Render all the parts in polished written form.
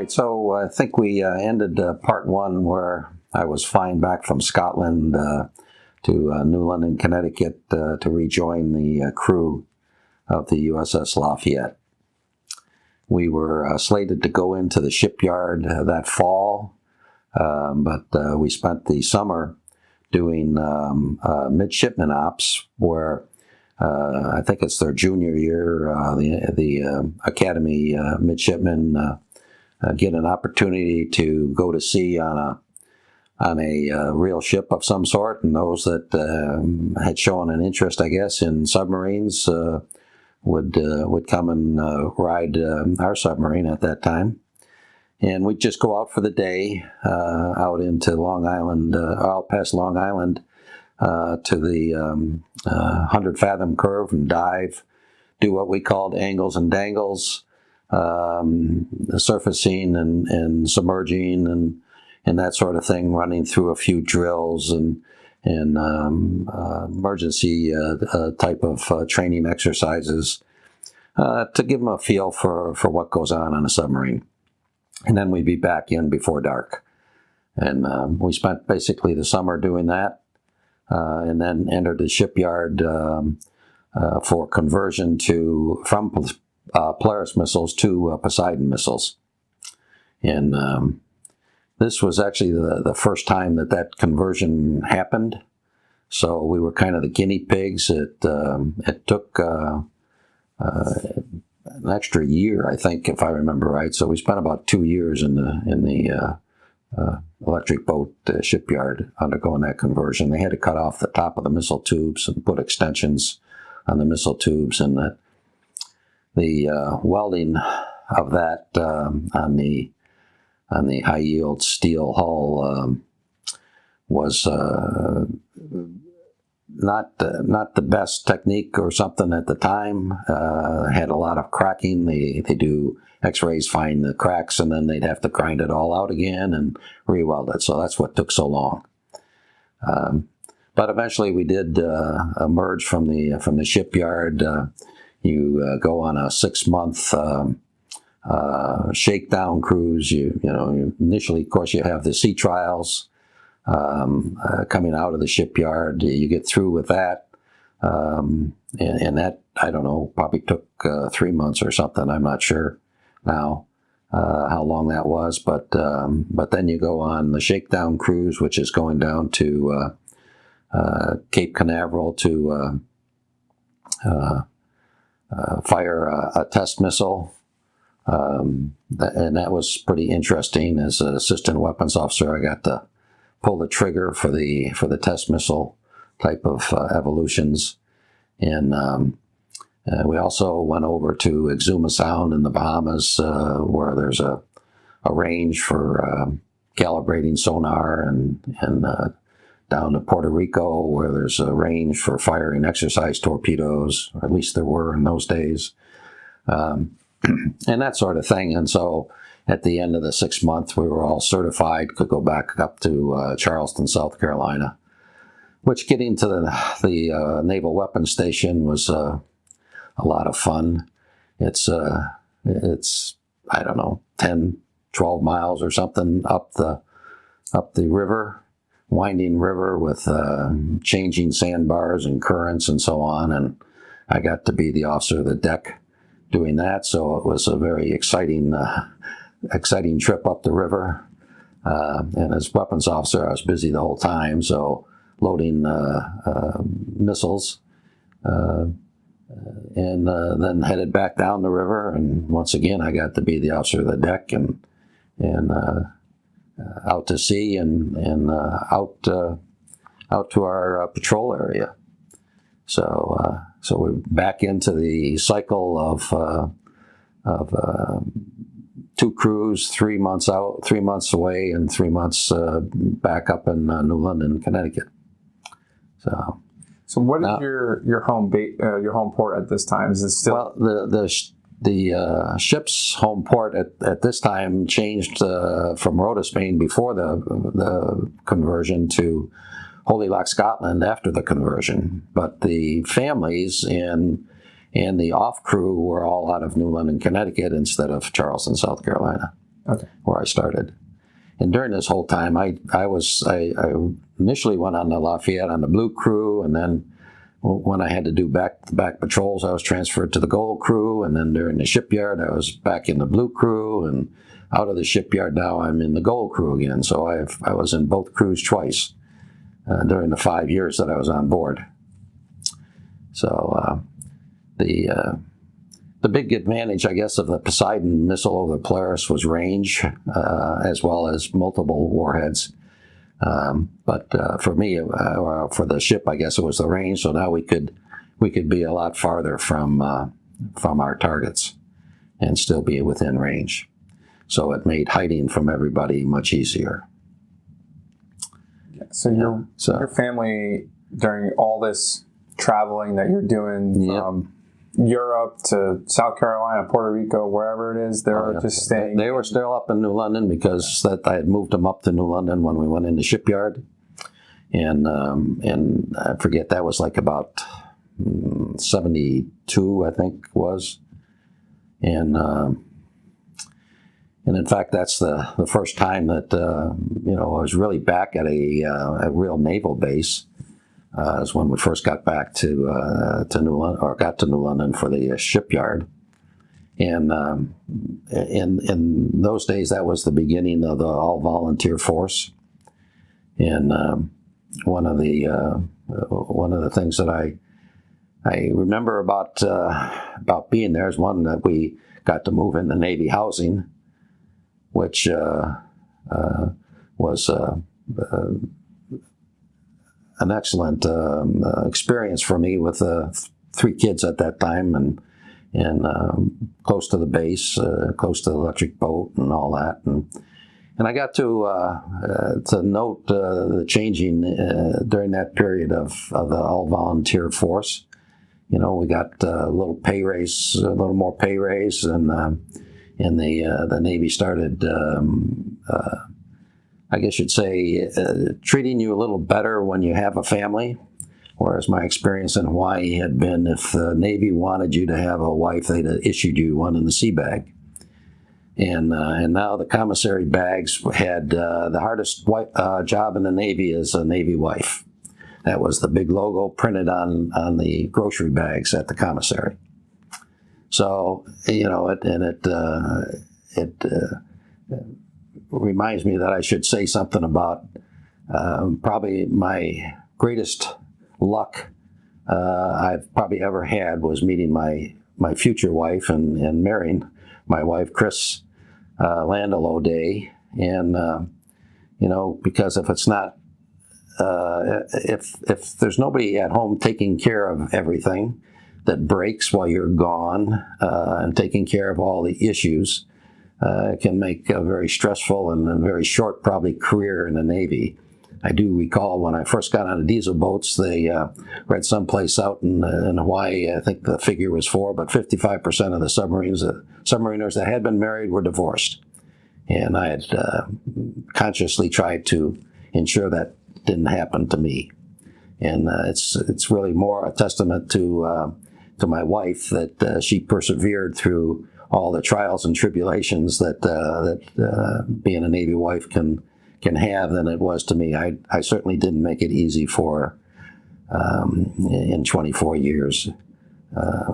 right, so I think we ended part one where I was flying back from Scotland to New London, Connecticut to rejoin the crew of the USS Lafayette. We were slated to go into the shipyard that fall, but we spent the summer doing midshipman ops where I think it's their junior year, the Academy midshipmen get an opportunity to go to sea on a real ship of some sort, and those that had shown an interest, I guess, in submarines would come and ride our submarine at that time. And we'd just go out for the day, out into Long Island, out past Long Island to the 100-fathom curve and dive, do what we called angles and dangles, surfacing and submerging and that sort of thing, running through a few drills and emergency type of training exercises to give them a feel for what goes on a submarine. And then we'd be back in before dark. And we spent basically the summer doing that, and then entered the shipyard for conversion from Polaris missiles to Poseidon missiles. And this was actually the first time that conversion happened. So we were kind of the guinea pigs. It took an extra year, I think, if I remember right. So we spent about 2 years in the electric boat shipyard undergoing that conversion. They had to cut off the top of the missile tubes and put extensions on the missile tubes, and that the welding of that on the high yield steel hull was not the best technique or something at the time. Had a lot of cracking. They do X-rays, find the cracks, and then they'd have to grind it all out again and re-weld it. So that's what took so long. But eventually we did emerge from the shipyard. You go on a 6-month shakedown cruise. You know, initially, of course, you have the sea trials coming out of the shipyard. You get through with that, and that, I don't know, probably took 3 months or something. I'm not sure now how long that was, but then you go on the shakedown cruise, which is going down to Cape Canaveral to fire a test missile. And that was pretty interesting. As an assistant weapons officer, I got to pull the trigger for the test missile type of evolutions. And we also went over to Exuma Sound in the Bahamas, where there's a range for calibrating sonar, and down to Puerto Rico, where there's a range for firing exercise torpedoes, or at least there were in those days. And that sort of thing. And so at the end of the 6 months, we were all certified, could go back up to Charleston, South Carolina, which getting to the Naval Weapons Station was a lot of fun. It's I don't know, 10, 12 miles or something up the river, winding river with changing sandbars and currents and so on. And I got to be the officer of the deck doing that, so it was a very exciting trip up the river. And as weapons officer, I was busy the whole time, so loading missiles, and then headed back down the river. And once again, I got to be the officer of the deck and out to sea and out to our patrol area. So we're back into the cycle of 2 crews, 3 months out, 3 months away, and 3 months back up in New London, Connecticut. So what is your home port at this time? Is it still the ship's home port at this time changed from Rhoda, Spain before the conversion to Holy Loch, Scotland after the conversion, but the families and the off crew were all out of New London, Connecticut instead of Charleston, South Carolina. Okay. where I started. And during this whole time, I initially went on the Lafayette on the Blue Crew, and then when I had to do back patrols, I was transferred to the Gold Crew, and then during the shipyard, I was back in the Blue Crew, and out of the shipyard now I'm in the Gold Crew again. So I was in both crews twice during the 5 years that I was on board. So the big advantage, I guess, of the Poseidon missile over the Polaris was range, as well as multiple warheads. But for me, or for the ship, I guess it was the range. So now we could be a lot farther from our targets and still be within range. So it made hiding from everybody much easier. So your family, during all this traveling that you're doing from Europe to South Carolina, Puerto Rico, wherever it is, they're just staying. They were still up in New London because I had moved them up to New London when we went in the shipyard, and I forget, that was like about 72, I think it was, and in fact that's the first time that I was really back at a real naval base. Is when we first got back to New London, or got to New London for the shipyard, and in those days that was the beginning of the all volunteer force. And one of the things that I remember about being there is one that we got to move into Navy housing, which was an excellent experience for me with 3 kids at that time, and close to the base, close to the electric boat and all that, and I got to note the changing during that period of the all volunteer force. We got a little more pay raise, and the Navy started. I guess you'd say, treating you a little better when you have a family, whereas my experience in Hawaii had been, if the Navy wanted you to have a wife, they'd have issued you one in the sea bag. And now the commissary bags had the hardest job in the Navy is a Navy wife. That was the big logo printed on the grocery bags at the commissary. So, it reminds me that I should say something about probably my greatest luck I've probably ever had was meeting my future wife and marrying my wife, Chris Landalo Day. And, because if it's not, if there's nobody at home taking care of everything that breaks while you're gone, and taking care of all the issues, it can make a very stressful and very short, probably, career in the Navy. I do recall when I first got on the diesel boats, they read someplace out in Hawaii, I think the figure was 4, but 55% of the submariners that had been married were divorced. And I had consciously tried to ensure that didn't happen to me. And it's really more a testament to my wife that she persevered through all the trials and tribulations that being a Navy wife can have than it was to me. I certainly didn't make it easy for her in 24 years,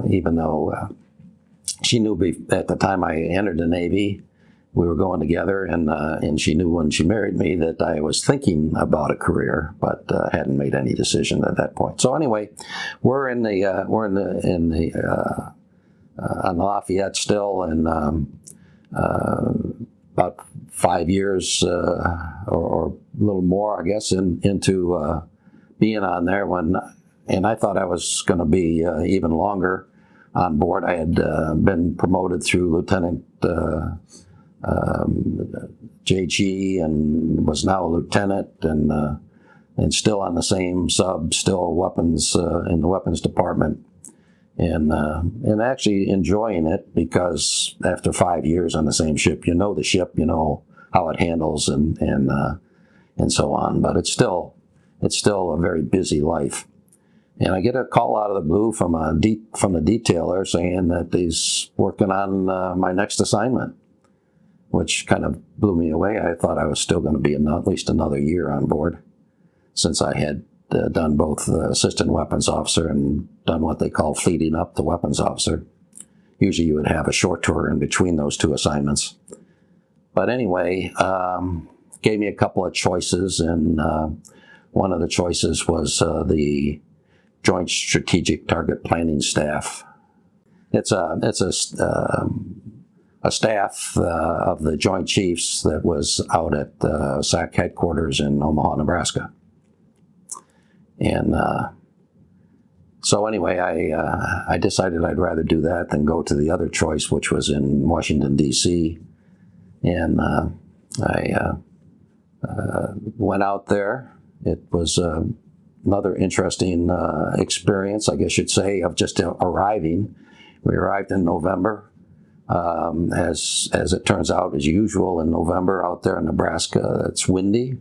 even though she knew at the time I entered the Navy, we were going together, and she knew when she married me that I was thinking about a career, but hadn't made any decision at that point. So anyway, we're in on Lafayette still, and about 5 years or a little more, I guess, into being on there and I thought I was going to be even longer on board. I had been promoted through Lieutenant JG and was now a lieutenant, and still on the same sub, still weapons in the weapons department. And actually enjoying it, because after 5 years on the same ship, the ship, how it handles and so on. But it's still a very busy life. And I get a call out of the blue from the detailer saying that he's working on my next assignment. which kind of blew me away. I thought I was still going to be at least another year on board, since I had done both assistant weapons officer and done what they call fleeting up to weapons officer. Usually you would have a short tour in between those two assignments. But anyway, gave me a couple of choices, and one of the choices was the Joint Strategic Target Planning Staff. It's a staff of the Joint Chiefs that was out at SAC headquarters in Omaha, Nebraska. And so anyway, I decided I'd rather do that than go to the other choice, which was in Washington, D.C. And I went out there. It was another interesting experience, I guess you'd say, of just arriving. We arrived in November. As it turns out, as usual in November out there in Nebraska, it's windy.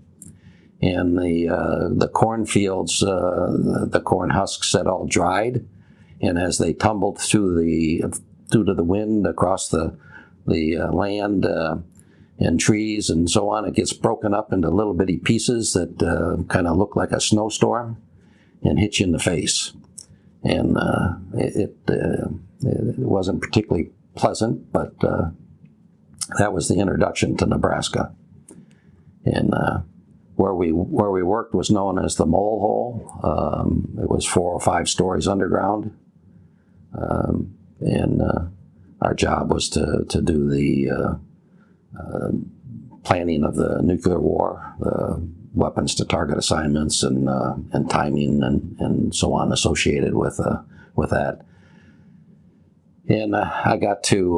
And the cornfields, the corn husks had all dried, and as they tumbled due to the wind across the land and trees and so on, it gets broken up into little bitty pieces that kind of look like a snowstorm and hit you in the face. And it wasn't particularly pleasant, but that was the introduction to Nebraska. And where we worked was known as the Mole Hole. It was 4 or 5 stories underground, and our job was to do the planning of the nuclear war, the weapons to target assignments, and timing and so on associated with that. And I got to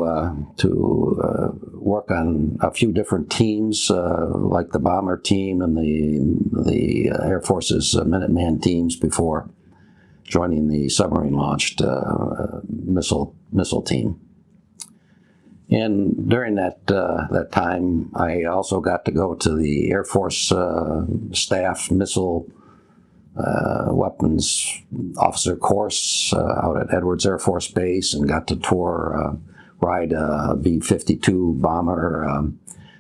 work on a few different teams, like the bomber team and the Air Force's Minuteman teams before joining the submarine-launched missile team. And during that time, I also got to go to the Air Force Staff Missile Weapons Officer course out at Edwards Air Force Base, and got to ride a B-52 bomber,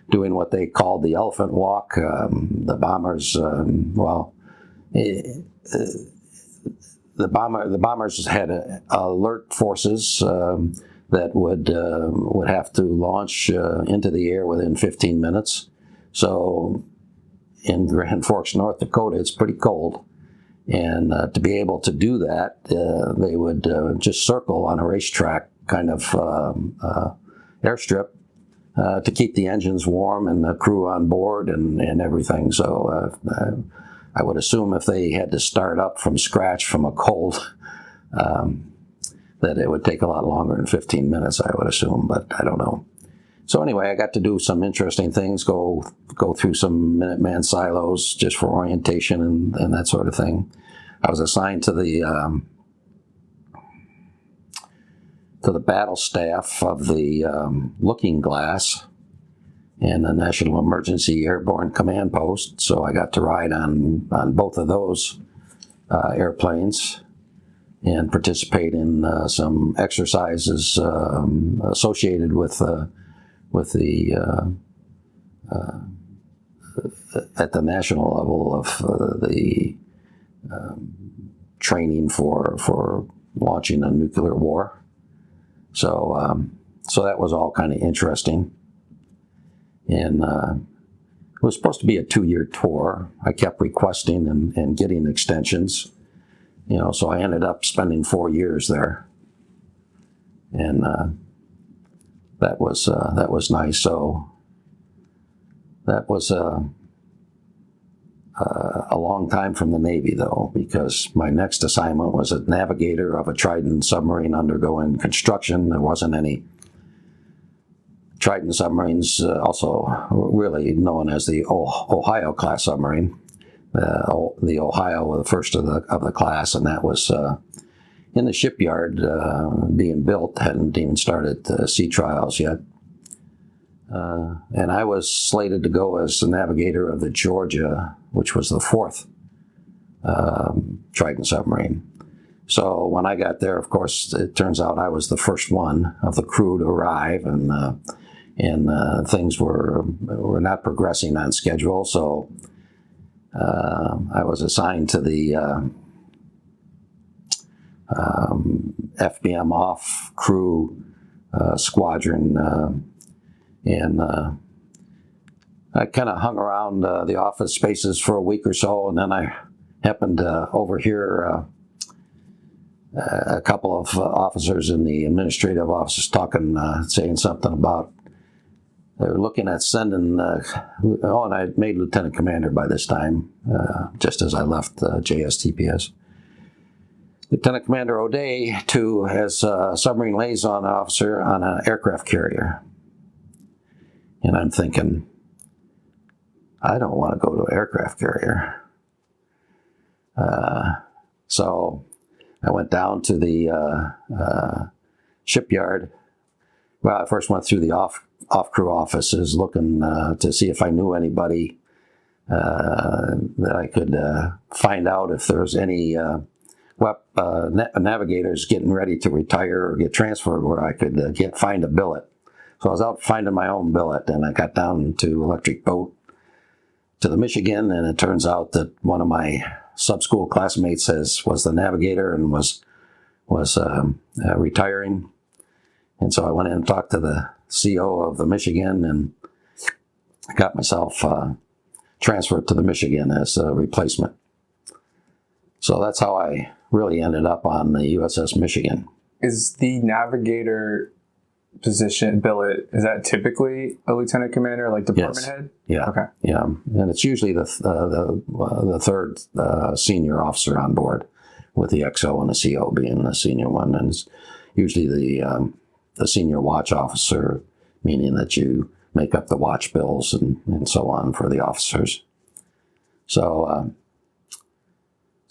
doing what they called the elephant walk. The bombers, the bombers had alert forces that would have to launch into the air within 15 minutes. So in Grand Forks, North Dakota, it's pretty cold. And to be able to do that, they would just circle on a racetrack kind of airstrip to keep the engines warm and the crew on board and everything. So I would assume if they had to start up from scratch from a cold, that it would take a lot longer than 15 minutes, I would assume, but I don't know. So anyway, I got to do some interesting things, go through some Minuteman silos just for orientation and that sort of thing. I was assigned to the battle staff of the Looking Glass and the National Emergency Airborne Command Post, so I got to ride on both of those airplanes and participate in some exercises associated with the at the national level of the training for launching a nuclear war. So that was all kind of interesting. And it was supposed to be a 2-year tour. I kept requesting and getting extensions, so I ended up spending 4 years there. And that was nice. So that was a long time from the Navy, though, because my next assignment was a navigator of a Trident submarine undergoing construction. There wasn't any Trident submarines, also really known as the Ohio class submarine. The Ohio was the first of the class, and that was in the shipyard being built. Hadn't even started sea trials yet. And I was slated to go as the navigator of the Georgia, which was the 4th Trident submarine. So when I got there, of course, it turns out I was the first one of the crew to arrive, and things were not progressing on schedule. So I was assigned to the FBM off crew squadron, and I kind of hung around the office spaces for a week or so, and then I happened to overhear a couple of officers in the administrative office talking, saying something about they were looking at sending, and I had made lieutenant commander by this time, just as I left JSTPS. Lieutenant Commander O'Day as a submarine liaison officer on an aircraft carrier. And I'm thinking, I don't want to go to an aircraft carrier. So I went down to the shipyard. Well, I first went through the off-crew offices looking to see if I knew anybody that I could find out if there's any navigators getting ready to retire or get transferred where I could find a billet. So I was out finding my own billet, and I got down to Electric Boat to the Michigan, and it turns out that one of my sub-school classmates was the navigator and was retiring. And so I went in and talked to the CO of the Michigan and got myself transferred to the Michigan as a replacement. So that's how I really ended up on the USS Michigan. Is the navigator position, billet, is that typically a lieutenant commander, like department head? Yeah. Okay. Yeah, and it's usually the third senior officer on board, with the XO and the CO being the senior one, and it's usually the senior watch officer, meaning that you make up the watch bills and so on for the officers. So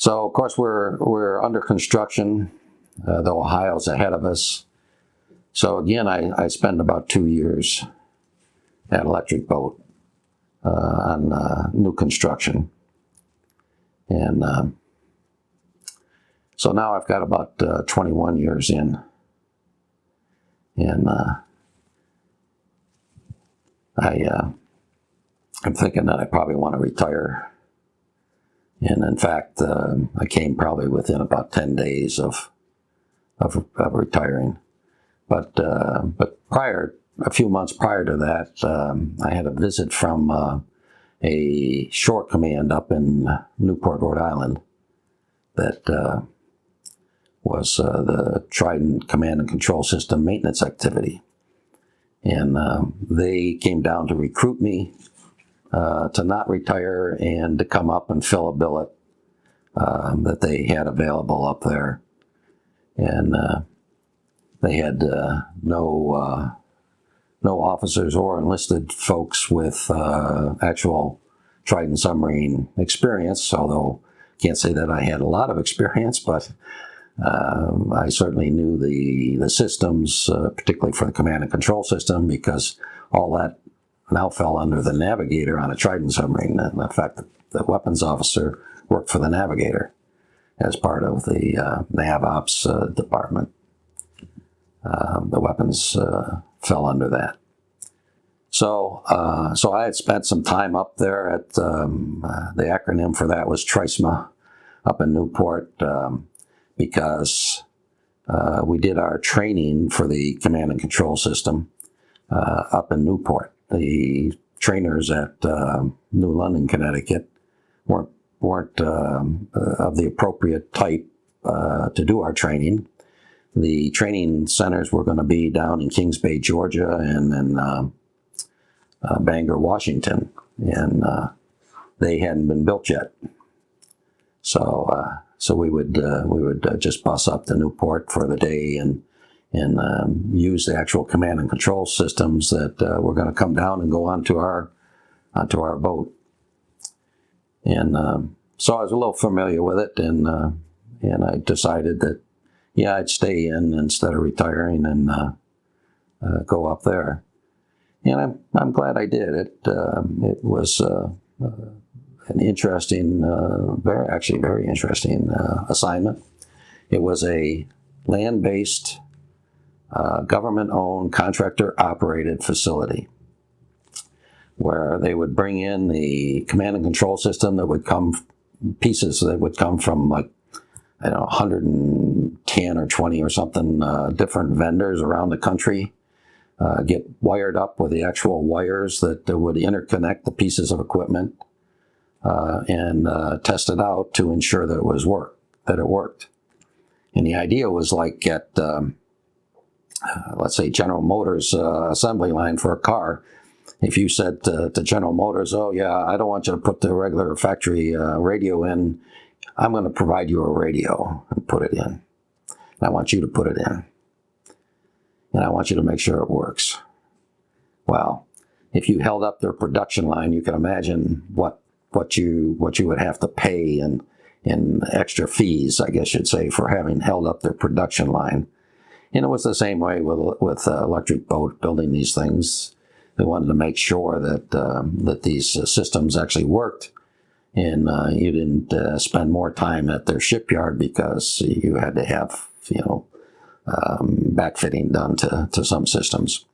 of course we're under construction. The Ohio's ahead of us. So again, I spent about 2 years at Electric Boat on new construction. And so now I've got about 21 years in. And I'm thinking that I probably want to retire. And in fact, I came probably within about 10 days of retiring. But a few months prior to that, I had a visit from a shore command up in Newport, Rhode Island, that was the Trident Command and Control System maintenance activity. And they came down to recruit me to not retire and to come up and fill a billet that they had available up there. And they had no officers or enlisted folks with actual Trident submarine experience, although I can't say that I had a lot of experience, but I certainly knew the systems, particularly for the command and control system, because all that now fell under the navigator on a Trident submarine. And in fact, the weapons officer worked for the navigator as part of the Nav Ops department. The weapons fell under that. So I had spent some time up there at, the acronym for that was TRISMA up in Newport, because we did our training for the command and control system up in Newport. The trainers at New London, Connecticut weren't of the appropriate type to do our training. The training centers were going to be down in Kings Bay, Georgia, and then Bangor, Washington, and they hadn't been built yet. So we would just bus up to Newport for the day and use the actual command and control systems that were going to come down and go onto our boat. And so I was a little familiar with it, and I decided that, yeah, I'd stay in instead of retiring and go up there. And I'm glad I did. It was an interesting, very interesting assignment. It was a land-based government-owned, contractor-operated facility where they would bring in the command and control system that would come, pieces that would come from like, I don't know, 110 or 20 or something different vendors around the country, get wired up with the actual wires that would interconnect the pieces of equipment and test it out to ensure that it worked. And the idea was like at, let's say, General Motors assembly line for a car. If you said to General Motors, oh yeah, I don't want you to put the regular factory radio in, I'm going to provide you a radio and put it in. And I want you to put it in. And I want you to make sure it works. Well, if you held up their production line, you can imagine what you would have to pay in extra fees, I guess you'd say, for having held up their production line. And it was the same way with electric boat building these things. They wanted to make sure that these systems actually worked, and you didn't spend more time at their shipyard because you had to have backfitting done to some systems.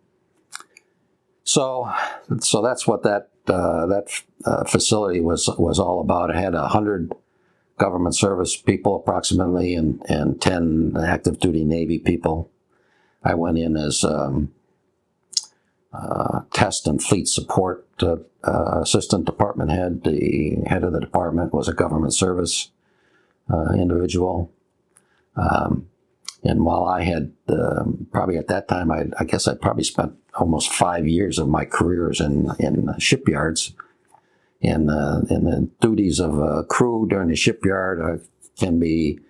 So that's what that facility was all about. It had 100 government service people approximately and 10 active duty Navy people. I went in as test and fleet support assistant department head. The head of the department was a government service individual. And while I had probably at that time, I guess I probably spent almost 5 years of my careers in shipyards. And the duties of a crew during the shipyard can be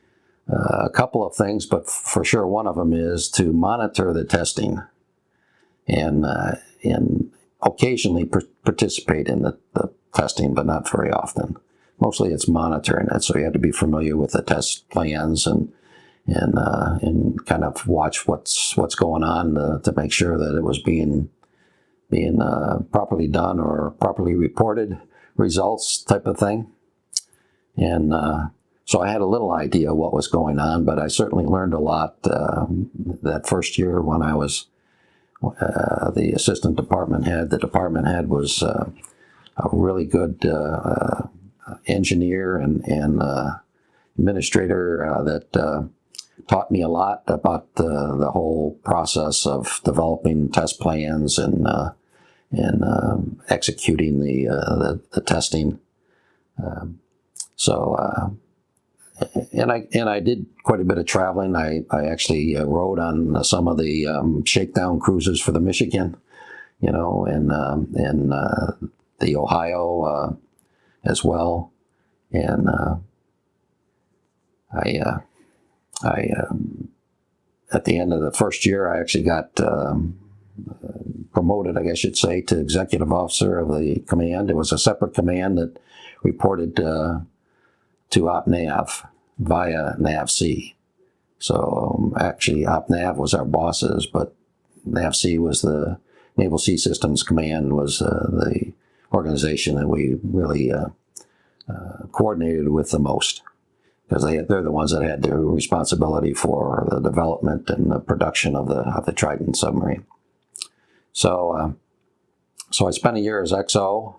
a couple of things, but for sure one of them is to monitor the testing and occasionally participate in the testing, but not very often. Mostly it's monitoring it, so you have to be familiar with the test plans and kind of watch what's going on to make sure that it was being properly done or properly reported results type of thing. And so I had a little idea what was going on, but I certainly learned a lot that first year when I was the assistant department head. The department head was a really good engineer and administrator that taught me a lot about the whole process of developing test plans and executing the testing. And I did quite a bit of traveling. I actually rode on some of the shakedown cruises for the Michigan, and the Ohio as well. And I at the end of the first year, I actually got promoted, I guess you'd say, to executive officer of the command. It was a separate command that reported to OpNav via NAVC. So actually OpNav was our bosses, but NAVC was the Naval Sea Systems Command, was the organization that we really coordinated with the most, because they're the ones that had the responsibility for the development and the production of the Trident submarine. So I spent a year as XO,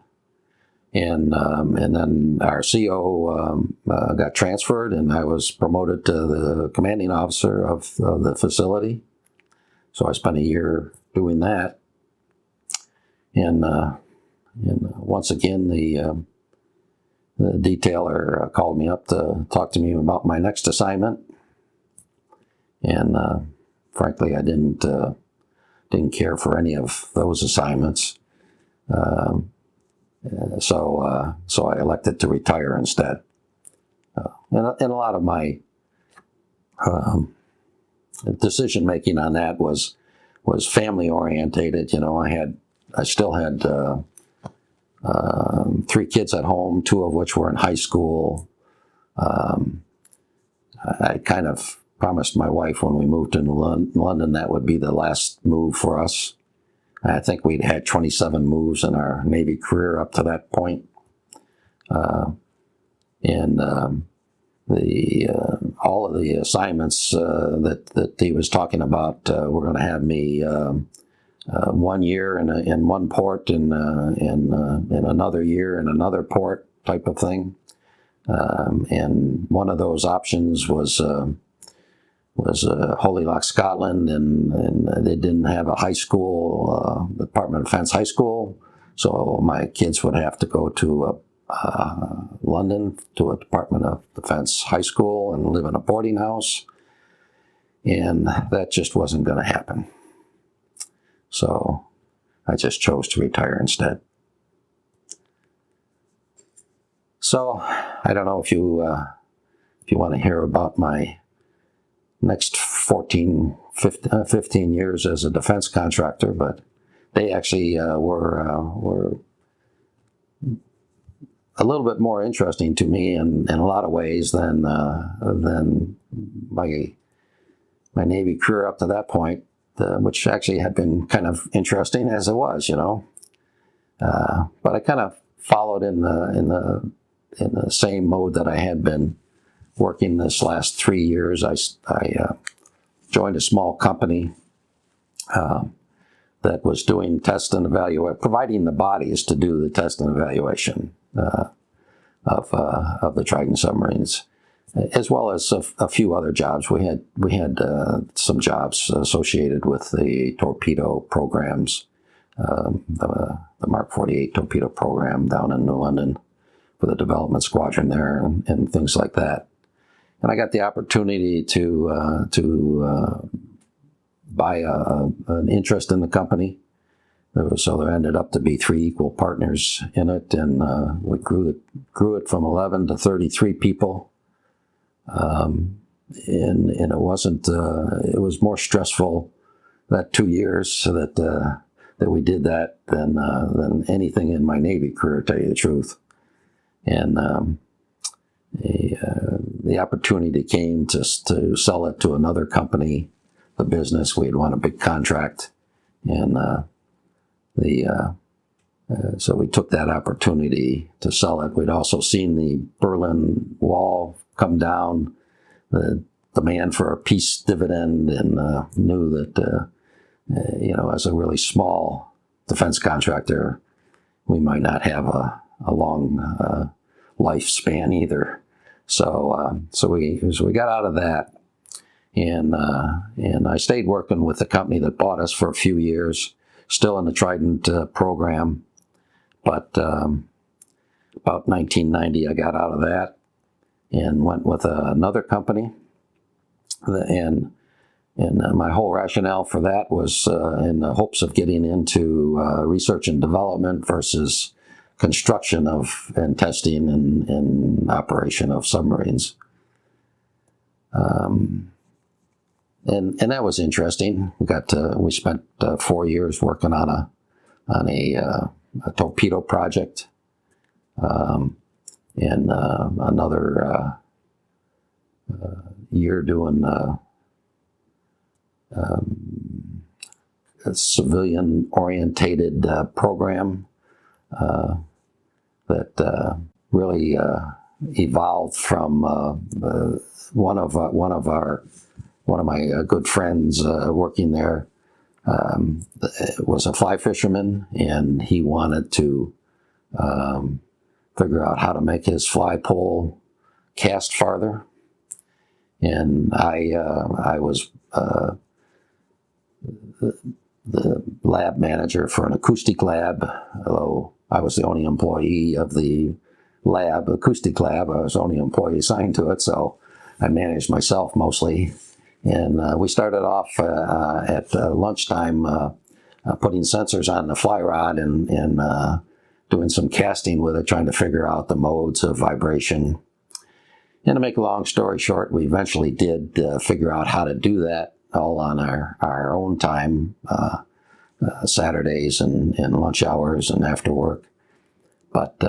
and then our CO got transferred, and I was promoted to the commanding officer of the facility. So I spent a year doing that, and once again the detailer called me up to talk to me about my next assignment, and frankly, I didn't care for any of those assignments. So I elected to retire instead. And a lot of my decision making on that was family orientated. I still had 3 kids at home, 2 of which were in high school. I kind of promised my wife when we moved to London that would be the last move for us. I think we'd had 27 moves in our Navy career up to that point. all of the assignments that he was talking about were going to have me 1 year in one port and another year in another port type of thing. And one of those options was Holy Loch, Scotland, and they didn't have a high school, Department of Defense high school, so my kids would have to go to London to a Department of Defense high school and live in a boarding house, and that just wasn't going to happen. So I just chose to retire instead. So I don't know if you want to hear about my next 15 years as a defense contractor, but they actually were a little bit more interesting to me in a lot of ways than my Navy career up to that point, which actually had been kind of interesting as it was, But I kind of followed in the same mode that I had been working this last 3 years. I joined a small company that was doing test and evaluation, providing the bodies to do the test and evaluation of the Trident submarines, as well as a few other jobs. We had some jobs associated with the torpedo programs, the Mark 48 torpedo program down in New London for the development squadron there and things like that. And I got the opportunity to buy an interest in the company. So there ended up to be 3 equal partners in it, and we grew it from 11 to 33 people. And it wasn't. It was more stressful that 2 years that we did that than anything in my Navy career, to tell you the truth. And the opportunity came to sell it to another company, the business. We had won a big contract, and so we took that opportunity to sell it. We'd also seen the Berlin Wall come down, the demand for a peace dividend, and knew that as a really small defense contractor, we might not have a long lifespan either. So we got out of that, and I stayed working with the company that bought us for a few years, still in the Trident program. But about 1990, I got out of that and went with another company, and my whole rationale for that was in the hopes of getting into research and development versus construction of and testing and operation of submarines. And that was interesting. We spent 4 years working on a torpedo project, and another year doing a civilian-orientated program that really evolved from one of my good friends working there was a fly fisherman, and he wanted to figure out how to make his fly pole cast farther. And I was the lab manager for an acoustic lab, although I was the only employee of the acoustic lab. I was the only employee assigned to it, so I managed myself mostly. And we started off at lunchtime putting sensors on the fly rod and doing some casting with it, trying to figure out the modes of vibration. And to make a long story short, we eventually did figure out how to do that all on our own time, Saturdays and lunch hours and after work. But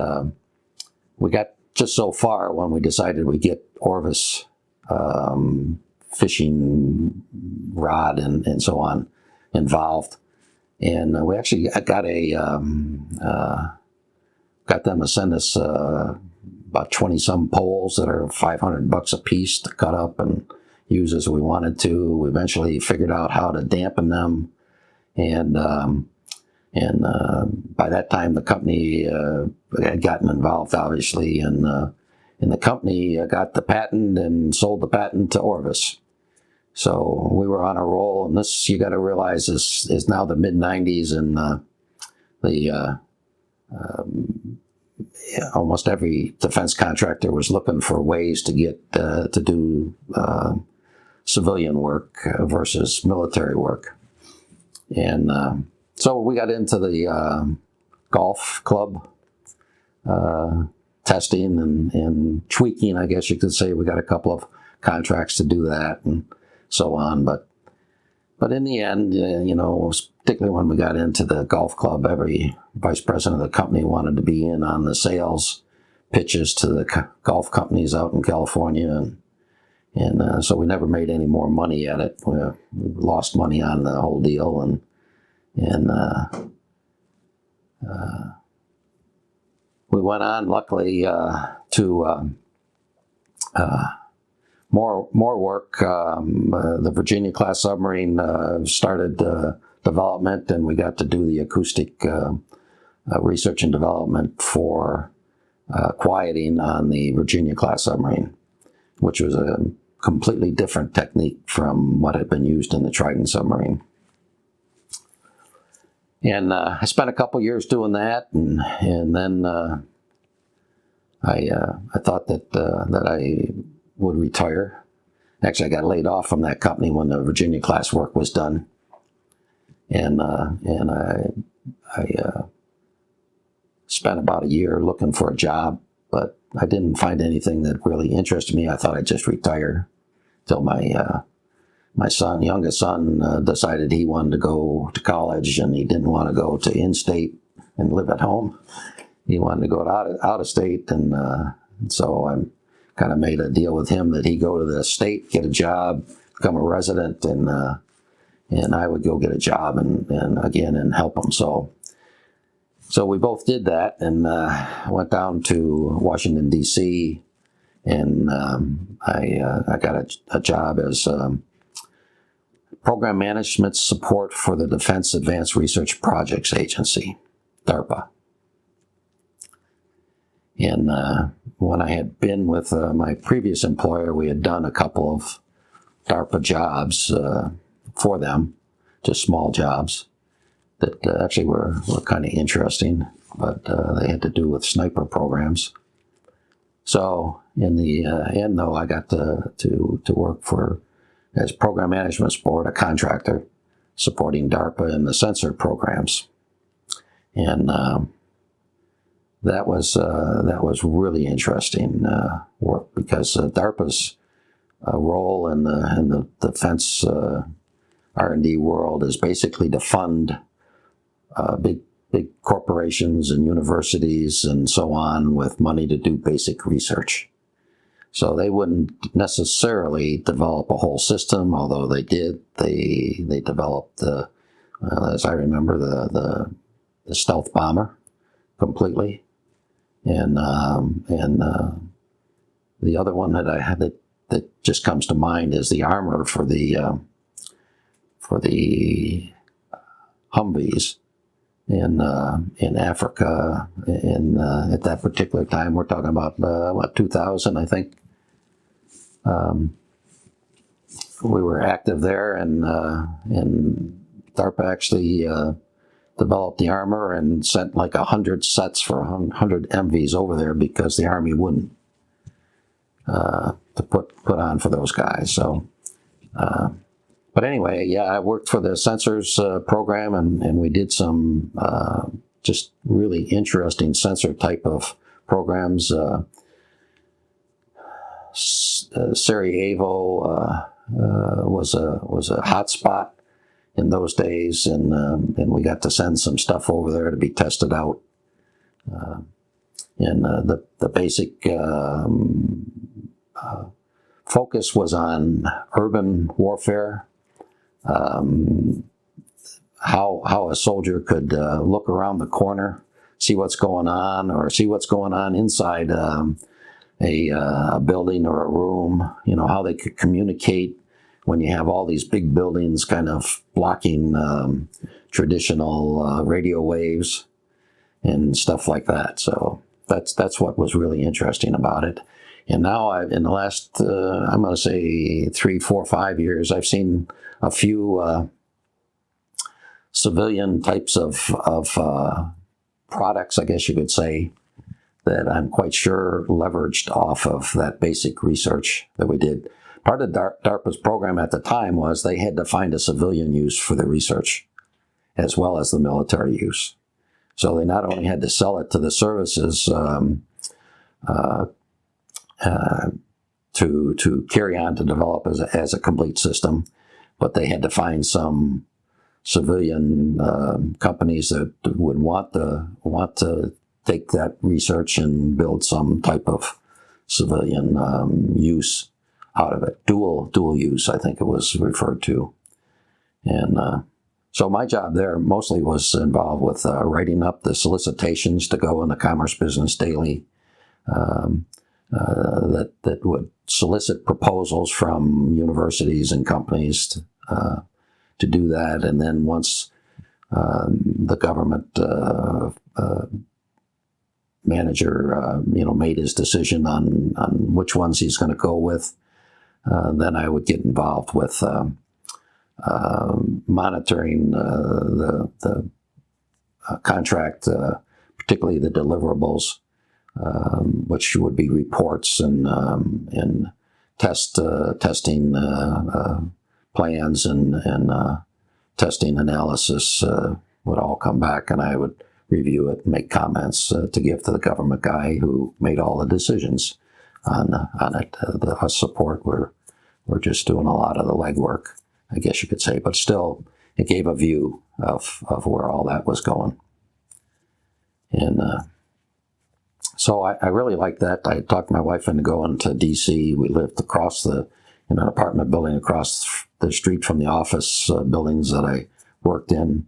we got just so far when we decided we'd get Orvis fishing rod and so on involved. And we actually got them to send us about 20-some poles that are $500 a piece to cut up and use as we wanted to. We eventually figured out how to dampen them, and by that time the company had gotten involved, obviously, and the company got the patent and sold the patent to Orvis. So we were on a roll, and this, you got to realize, is now the mid-90s, and almost every defense contractor was looking for ways to get to do civilian work versus military work. And so we got into the golf club testing and tweaking, I guess you could say. We got a couple of contracts to do that and so on. But in the end, particularly when we got into the golf club, every vice president of the company wanted to be in on the sales pitches to the golf companies out in California. And so we never made any more money at it. We lost money on the whole deal. And we went on, luckily, to more work. The Virginia-class submarine started development, and we got to do the acoustic research and development for quieting on the Virginia-class submarine, which was a completely different technique from what had been used in the Trident submarine. And I spent a couple years doing that, and then I thought that I would retire. Actually, I got laid off from that company when the Virginia class work was done, and I spent about a year looking for a job, but I didn't find anything that really interested me. I thought I'd just retire till my son, youngest son, decided he wanted to go to college, and he didn't want to go to in-state and live at home. He wanted to go out of state, and so I kind of made a deal with him that he'd go to the state, get a job, become a resident, and I would go get a job and help him. So we both did that, and went down to Washington, D.C., and I got a job as Program Management Support for the Defense Advanced Research Projects Agency, DARPA. And when I had been with my previous employer, we had done a couple of DARPA jobs for them, just small jobs that actually were kind of interesting, but they had to do with sniper programs. So in the end, though, I got to work as Program Management Support, a contractor supporting DARPA in the sensor programs. And that was really interesting work, because DARPA's role in the defense R&D world is basically to fund big corporations and universities and so on with money to do basic research. So they wouldn't necessarily develop a whole system, although they did. They developed as I remember, the stealth bomber completely. And the other one that I had that just comes to mind is the armor for the Humvees in Africa. At that particular time, we're talking about 2000, I think. We were active there, and DARPA actually developed the armor and sent like 100 sets for 100 MVs over there, because the Army wouldn't to put on for those guys. So, but anyway, yeah, I worked for the sensors program, and we did some just really interesting sensor type of programs. Sarajevo was a hot spot in those days, and we got to send some stuff over there to be tested out. And the basic focus was on urban warfare, how a soldier could look around the corner, see what's going on, or see what's going on inside a building or a room, how they could communicate when you have all these big buildings kind of blocking traditional radio waves and stuff like that. So that's what was really interesting about it. And now in the last, I'm going to say 3, 4, 5 years, I've seen a few civilian types of products, I guess you could say, that I'm quite sure leveraged off of that basic research that we did. Part of DARPA's program at the time was they had to find a civilian use for the research as well as the military use. So they not only had to sell it to the services to carry on to develop as a complete system, but they had to find some civilian companies that would want to take that research and build some type of civilian use out of it. Dual use, I think it was referred to. And so my job there mostly was involved with writing up the solicitations to go in the Commerce Business Daily that would solicit proposals from universities and companies to do that. And then once the government manager, made his decision on which ones he's going to go with, then I would get involved with monitoring the contract, particularly the deliverables, which would be reports and testing plans and testing analysis would all come back, and I would review it and make comments to give to the government guy who made all the decisions on it. Us support, we're just doing a lot of the legwork, I guess you could say, but still it gave a view of where all that was going. And so I really liked that. I talked my wife into going to D.C. We lived across in an apartment building across the street from the office buildings that I worked in,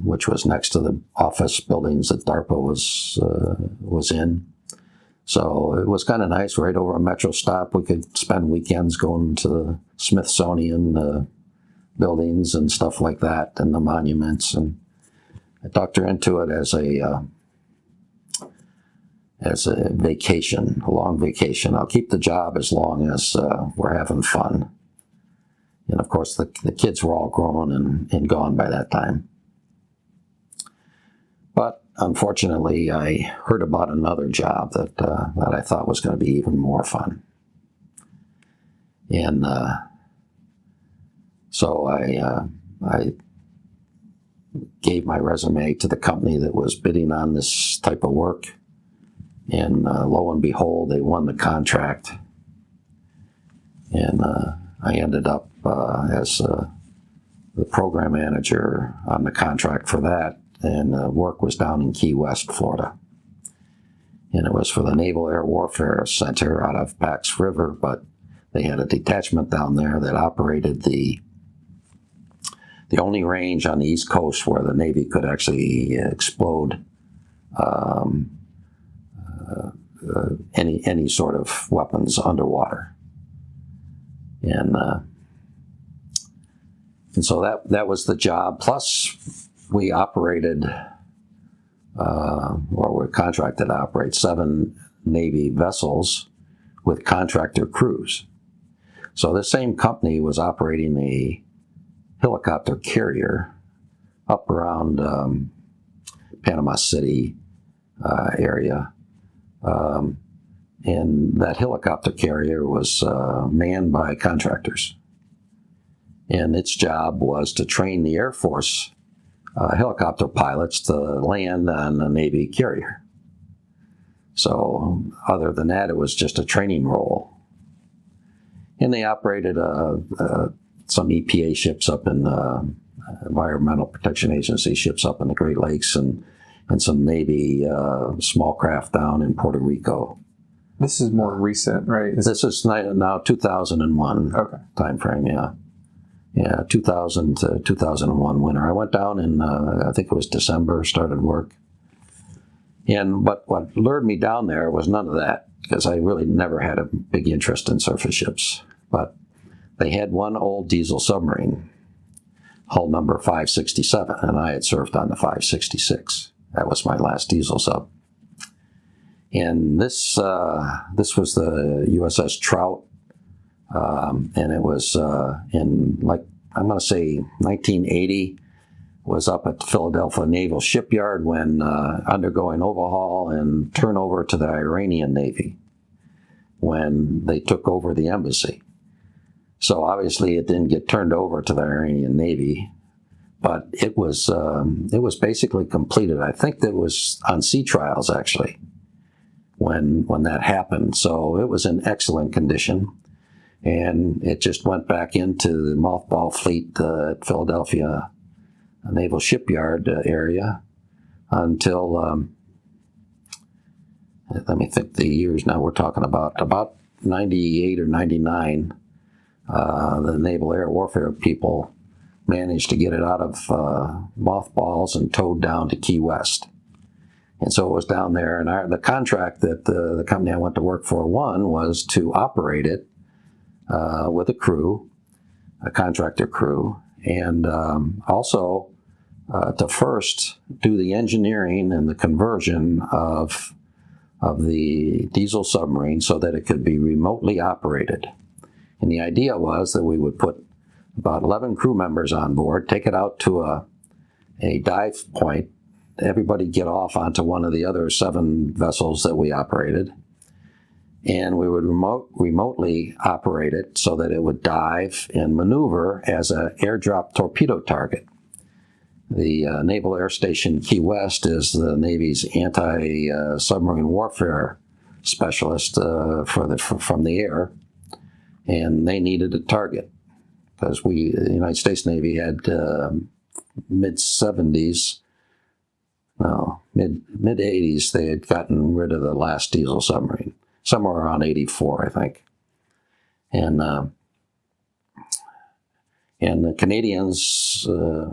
which was next to the office buildings that DARPA was in. So it was kind of nice, right over a metro stop. We could spend weekends going to the Smithsonian buildings and stuff like that, and the monuments. And I talked her into it as a vacation, a long vacation. I'll keep the job as long as we're having fun. And of course, the kids were all grown and gone by that time. But unfortunately, I heard about another job that I thought was going to be even more fun. And so I gave my resume to the company that was bidding on this type of work. And lo and behold, they won the contract. And I ended up as the program manager on the contract for that. And work was down in Key West, Florida. And it was for the Naval Air Warfare Center out of Pax River, but they had a detachment down there that operated the only range on the East Coast where the Navy could actually explode any sort of weapons underwater. And so that was the job. Plus, we operated, or we're contracted to operate 7 Navy vessels with contractor crews. So the same company was operating a helicopter carrier up around Panama City area. And that helicopter carrier was manned by contractors. And its job was to train the Air Force helicopter pilots to land on a Navy carrier. So other than that, it was just a training role. And they operated some EPA ships up in Environmental Protection Agency ships up in the Great Lakes and some Navy small craft down in Puerto Rico. This is more recent, right? This is now 2001 time frame, yeah. Yeah, 2000 to 2001 winter. I went down in, I think it was December, started work. But what lured me down there was none of that, because I really never had a big interest in surface ships. But they had one old diesel submarine, hull number 567, and I had served on the 566. That was my last diesel sub. And this was the USS Trout, and it was in, like, I'm going to say 1980, was up at the Philadelphia Naval Shipyard when undergoing overhaul and turnover to the Iranian Navy when they took over the embassy. So obviously it didn't get turned over to the Iranian Navy, but it was basically completed. I think that was on sea trials, actually, when that happened. So it was in excellent condition, and it just went back into the mothball fleet at Philadelphia Naval Shipyard area until, let me think the years now we're talking about 98 or 99. The Naval Air Warfare people managed to get it out of mothballs and towed down to Key West. And so it was down there, and the contract that the company I went to work for won was to operate it with a crew, a contractor crew, and also to first do the engineering and the conversion of the diesel submarine so that it could be remotely operated. And the idea was that we would put about 11 crew members on board, take it out to a dive point, everybody get off onto one of the other 7 vessels that we operated, and we would remotely operate it so that it would dive and maneuver as an airdrop torpedo target. The Naval Air Station Key West is the Navy's anti-submarine warfare specialist from the air, and they needed a target because the United States Navy had mid-70s, no, mid-80s, they had gotten rid of the last diesel submarine, somewhere around 84, I think. And the Canadians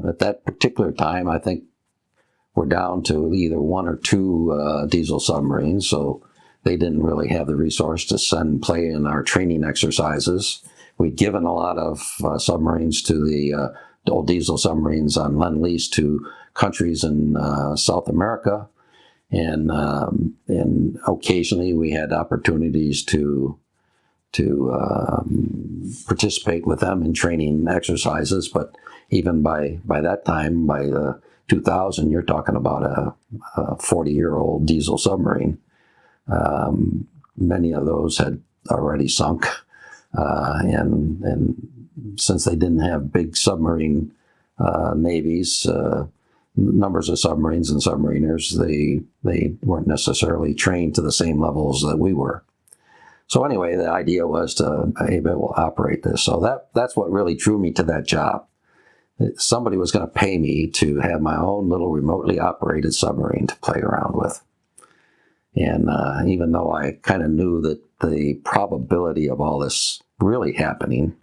at that particular time, I think, were down to either 1 or 2 diesel submarines, so they didn't really have the resource to send play in our training exercises. We'd given a lot of submarines to the old diesel submarines on Lend-Lease to countries in South America, and occasionally we had opportunities to participate with them in training exercises. But even by that time, by 2000, you're talking about a 40-year-old diesel submarine. Many of those had already sunk, and since they didn't have big submarine navies, numbers of submarines and submariners, they weren't necessarily trained to the same levels that we were. So anyway, the idea was to be able to operate this. So that's what really drew me to that job. Somebody was going to pay me to have my own little remotely operated submarine to play around with. And even though I kind of knew that the probability of all this really happening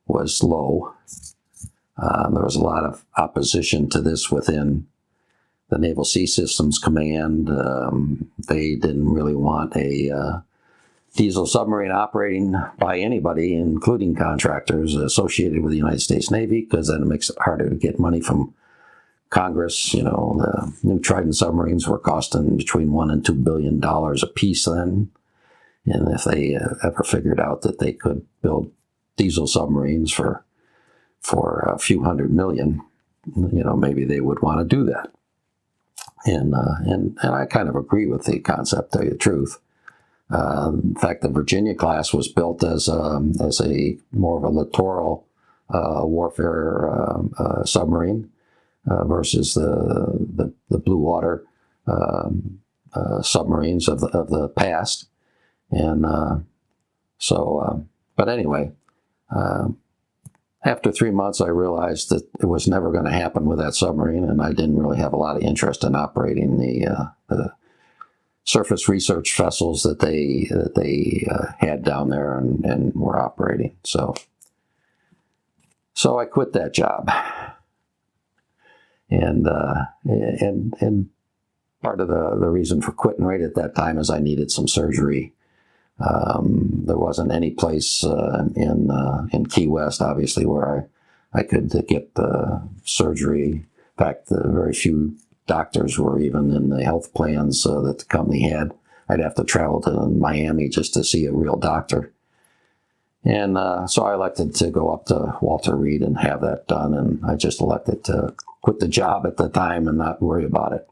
was low, there was a lot of opposition to this within the Naval Sea Systems Command. They didn't really want a diesel submarine operating by anybody, including contractors associated with the United States Navy, because then it makes it harder to get money from Congress. You know, the new Trident submarines were costing between $1 and $2 billion a piece then. And if they ever figured out that they could build diesel submarines for a few $100 million, you know, maybe they would want to do that. And I kind of agree with the concept, to tell you the truth. In fact, the Virginia class was built as a more of a littoral warfare submarine versus the blue water submarines of the past. And but anyway, after 3 months, I realized that it was never going to happen with that submarine, and I didn't really have a lot of interest in operating the surface research vessels that they had down there and were operating. So I quit that job, and part of the reason for quitting right at that time is I needed some surgery. There wasn't any place in Key West, obviously, where I could get the surgery. In fact, the very few doctors were even in the health plans that the company had. I'd have to travel to Miami just to see a real doctor. And so I elected to go up to Walter Reed and have that done. And I just elected to quit the job at the time and not worry about it,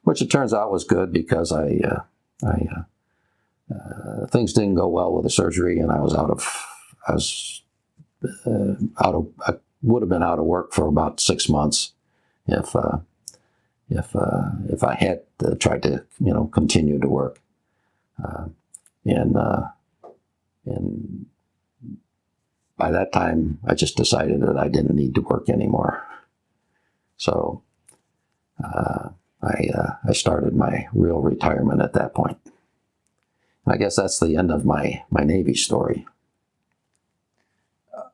which it turns out was good because things didn't go well with the surgery, and I would have been out of work for about 6 months if I had tried to continue to work, and by that time I just decided that I didn't need to work anymore. So I started my real retirement at that point. I guess that's the end of my Navy story.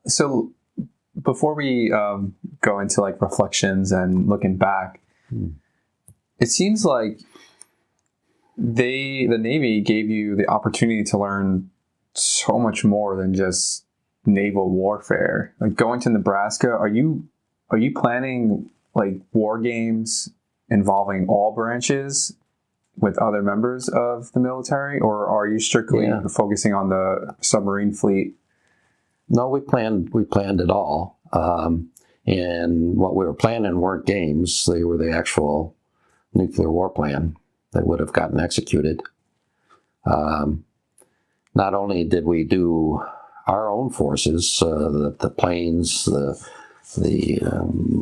So before we go into like reflections and looking back, it seems like the Navy gave you the opportunity to learn so much more than just naval warfare. Like going to Nebraska, are you planning like war games involving all branches with other members of the military, or are you strictly focusing on the submarine fleet? No, we planned it all. And what we were planning weren't games. They were the actual nuclear war plan that would have gotten executed. Not only did we do our own forces, the planes, the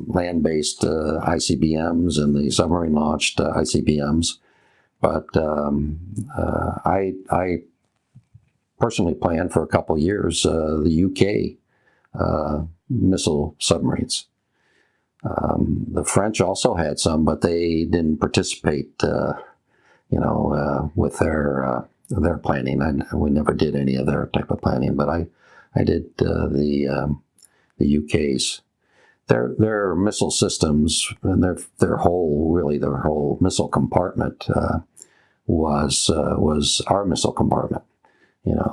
land-based ICBMs and the submarine-launched ICBMs, but I personally planned for a couple of years the UK missile submarines. The French also had some, but they didn't participate, with their planning. We never did any of their type of planning, but I did the UK's. Their missile systems and their whole missile compartment was our missile compartment.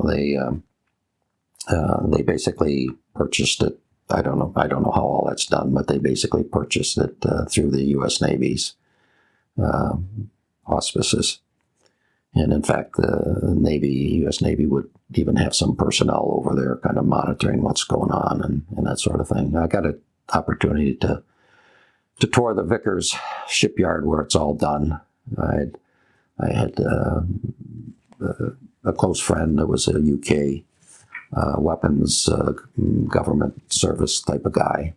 They basically purchased it. I don't know how all that's done, but they basically purchased it through the U.S. Navy's auspices. And in fact, the U.S. Navy would even have some personnel over there kind of monitoring what's going on and that sort of thing. I got an opportunity to tour the Vickers shipyard where it's all done. I had a close friend that was a UK weapons government service type of guy.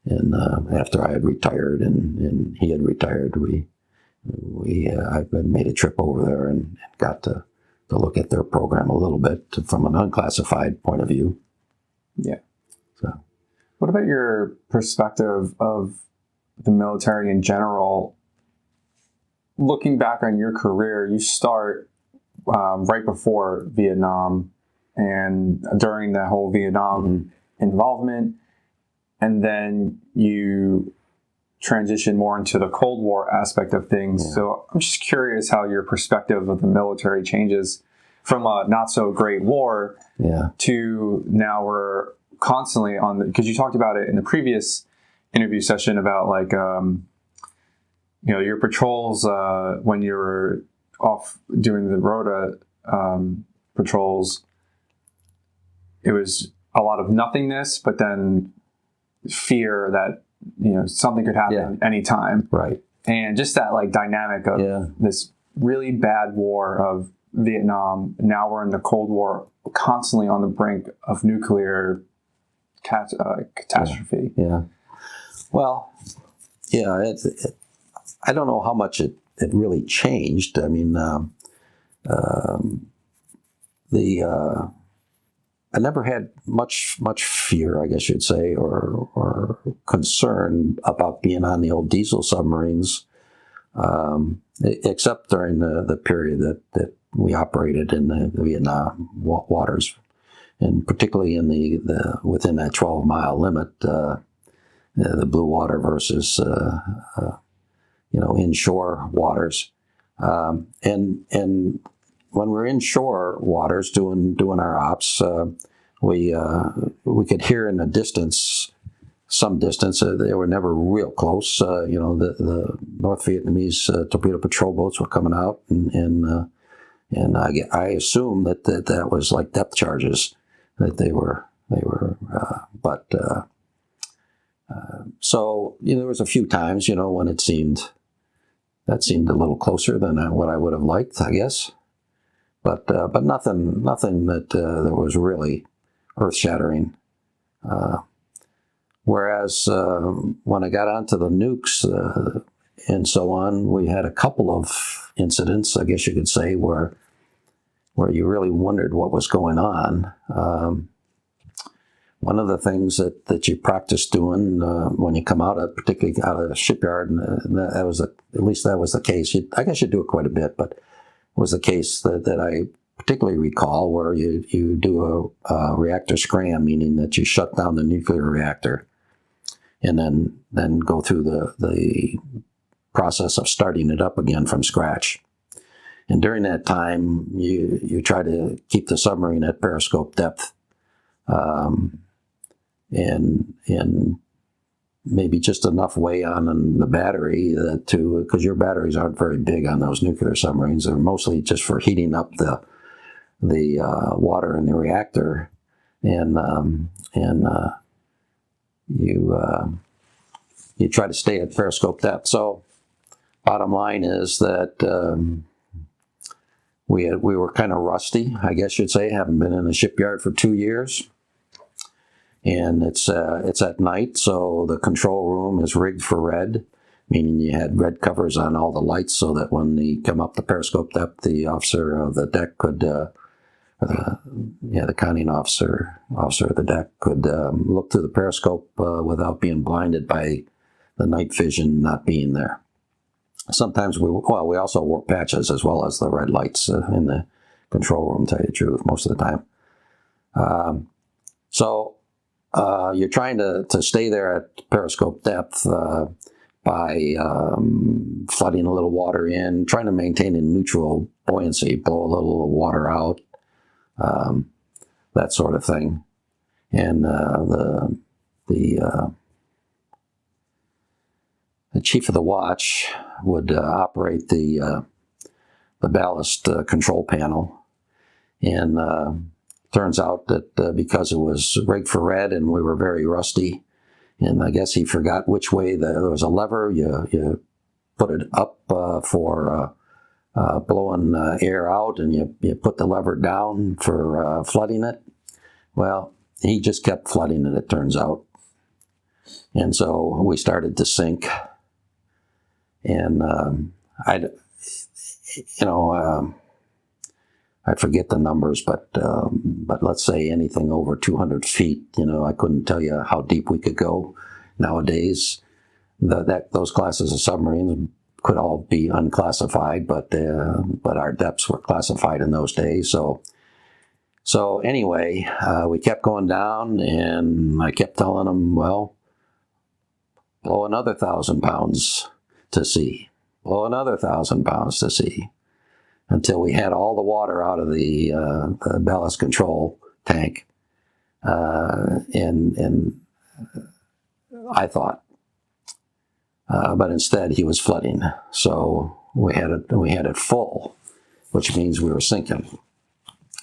And after I had retired and he had retired, I made a trip over there and got to look at their program a little bit from an unclassified point of view. Yeah. So, what about your perspective of the military in general? Looking back on your career, you start right before Vietnam and during that whole Vietnam involvement, and then you transition more into the Cold War aspect of things. Yeah. So I'm just curious how your perspective of the military changes from a not so great war to now we're constantly on the, because you talked about it in the previous interview session about like, your patrols when you were off doing the rota patrols, it was a lot of nothingness, but then fear that something could happen anytime. Right. And just that like dynamic of this really bad war of Vietnam. Now we're in the Cold War, constantly on the brink of nuclear catastrophe. Yeah. Well, I don't know how much it really changed. I mean, I never had much fear, I guess you'd say, or concern about being on the old diesel submarines, except during the period that we operated in the Vietnam waters, and particularly in the within that 12-mile limit, the blue water versus inshore waters. And when we're inshore waters doing our ops, we could hear in the distance, some distance. They were never real close. The North Vietnamese torpedo patrol boats were coming out, and I assume that was like depth charges that they were. So there was a few times when it seemed a little closer than what I would have liked, I guess. But nothing that was really earth-shattering. Whereas when I got onto the nukes and so on, we had a couple of incidents, I guess you could say, where you really wondered what was going on. One of the things that you practice doing when you come particularly out of a shipyard, and that was at least that was the case. I guess you do it quite a bit, but it was the case that I particularly recall, where you do a reactor scram, meaning that you shut down the nuclear reactor, and then go through the process of starting it up again from scratch. And during that time, you try to keep the submarine at periscope depth, and maybe just enough weigh on the battery because your batteries aren't very big on those nuclear submarines. They're mostly just for heating up the water in the reactor, and you try to stay at periscope depth. So, bottom line is that we were kind of rusty, I guess you'd say. Haven't been in a shipyard for 2 years, and it's at night, so the control room is rigged for red, meaning you had red covers on all the lights, so that when they come up to periscope depth, the officer of the deck could, the conning officer of the deck could look through the periscope without being blinded by the night vision not being there. Sometimes we also wore patches as well as the red lights in the control room, to tell you the truth, most of the time. So you're trying to stay there at periscope depth by flooding a little water in, trying to maintain a neutral buoyancy, blow a little water out, that sort of thing. And the chief of the watch would operate the ballast control panel, and turns out that because it was rigged for red and we were very rusty, and I guess he forgot which way there was a lever. You put it up for blowing air out, and you put the lever down for flooding it. Well, he just kept flooding it, it turns out. And so we started to sink. And I forget the numbers, but let's say anything over 200 feet. I couldn't tell you how deep we could go. Nowadays, those classes of submarines could all be unclassified, but our depths were classified in those days. So anyway, we kept going down, and I kept telling them, well, blow another 1,000 pounds to sea, blow another 1,000 pounds to sea, until we had all the water out of the ballast control tank. And I thought, but instead he was flooding. So we had it full, which means we were sinking.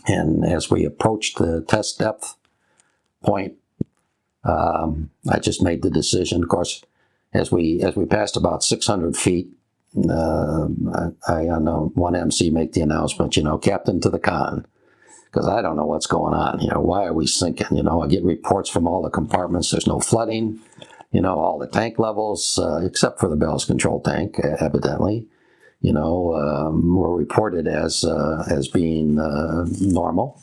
And as we approached the test depth point, I just made the decision. Of course, as we passed about 600 feet, I know one MC make the announcement, Captain to the con, because I don't know what's going on. Why are we sinking? I get reports from all the compartments. There's no flooding. All the tank levels, except for the ballast control tank, evidently, were reported as being normal.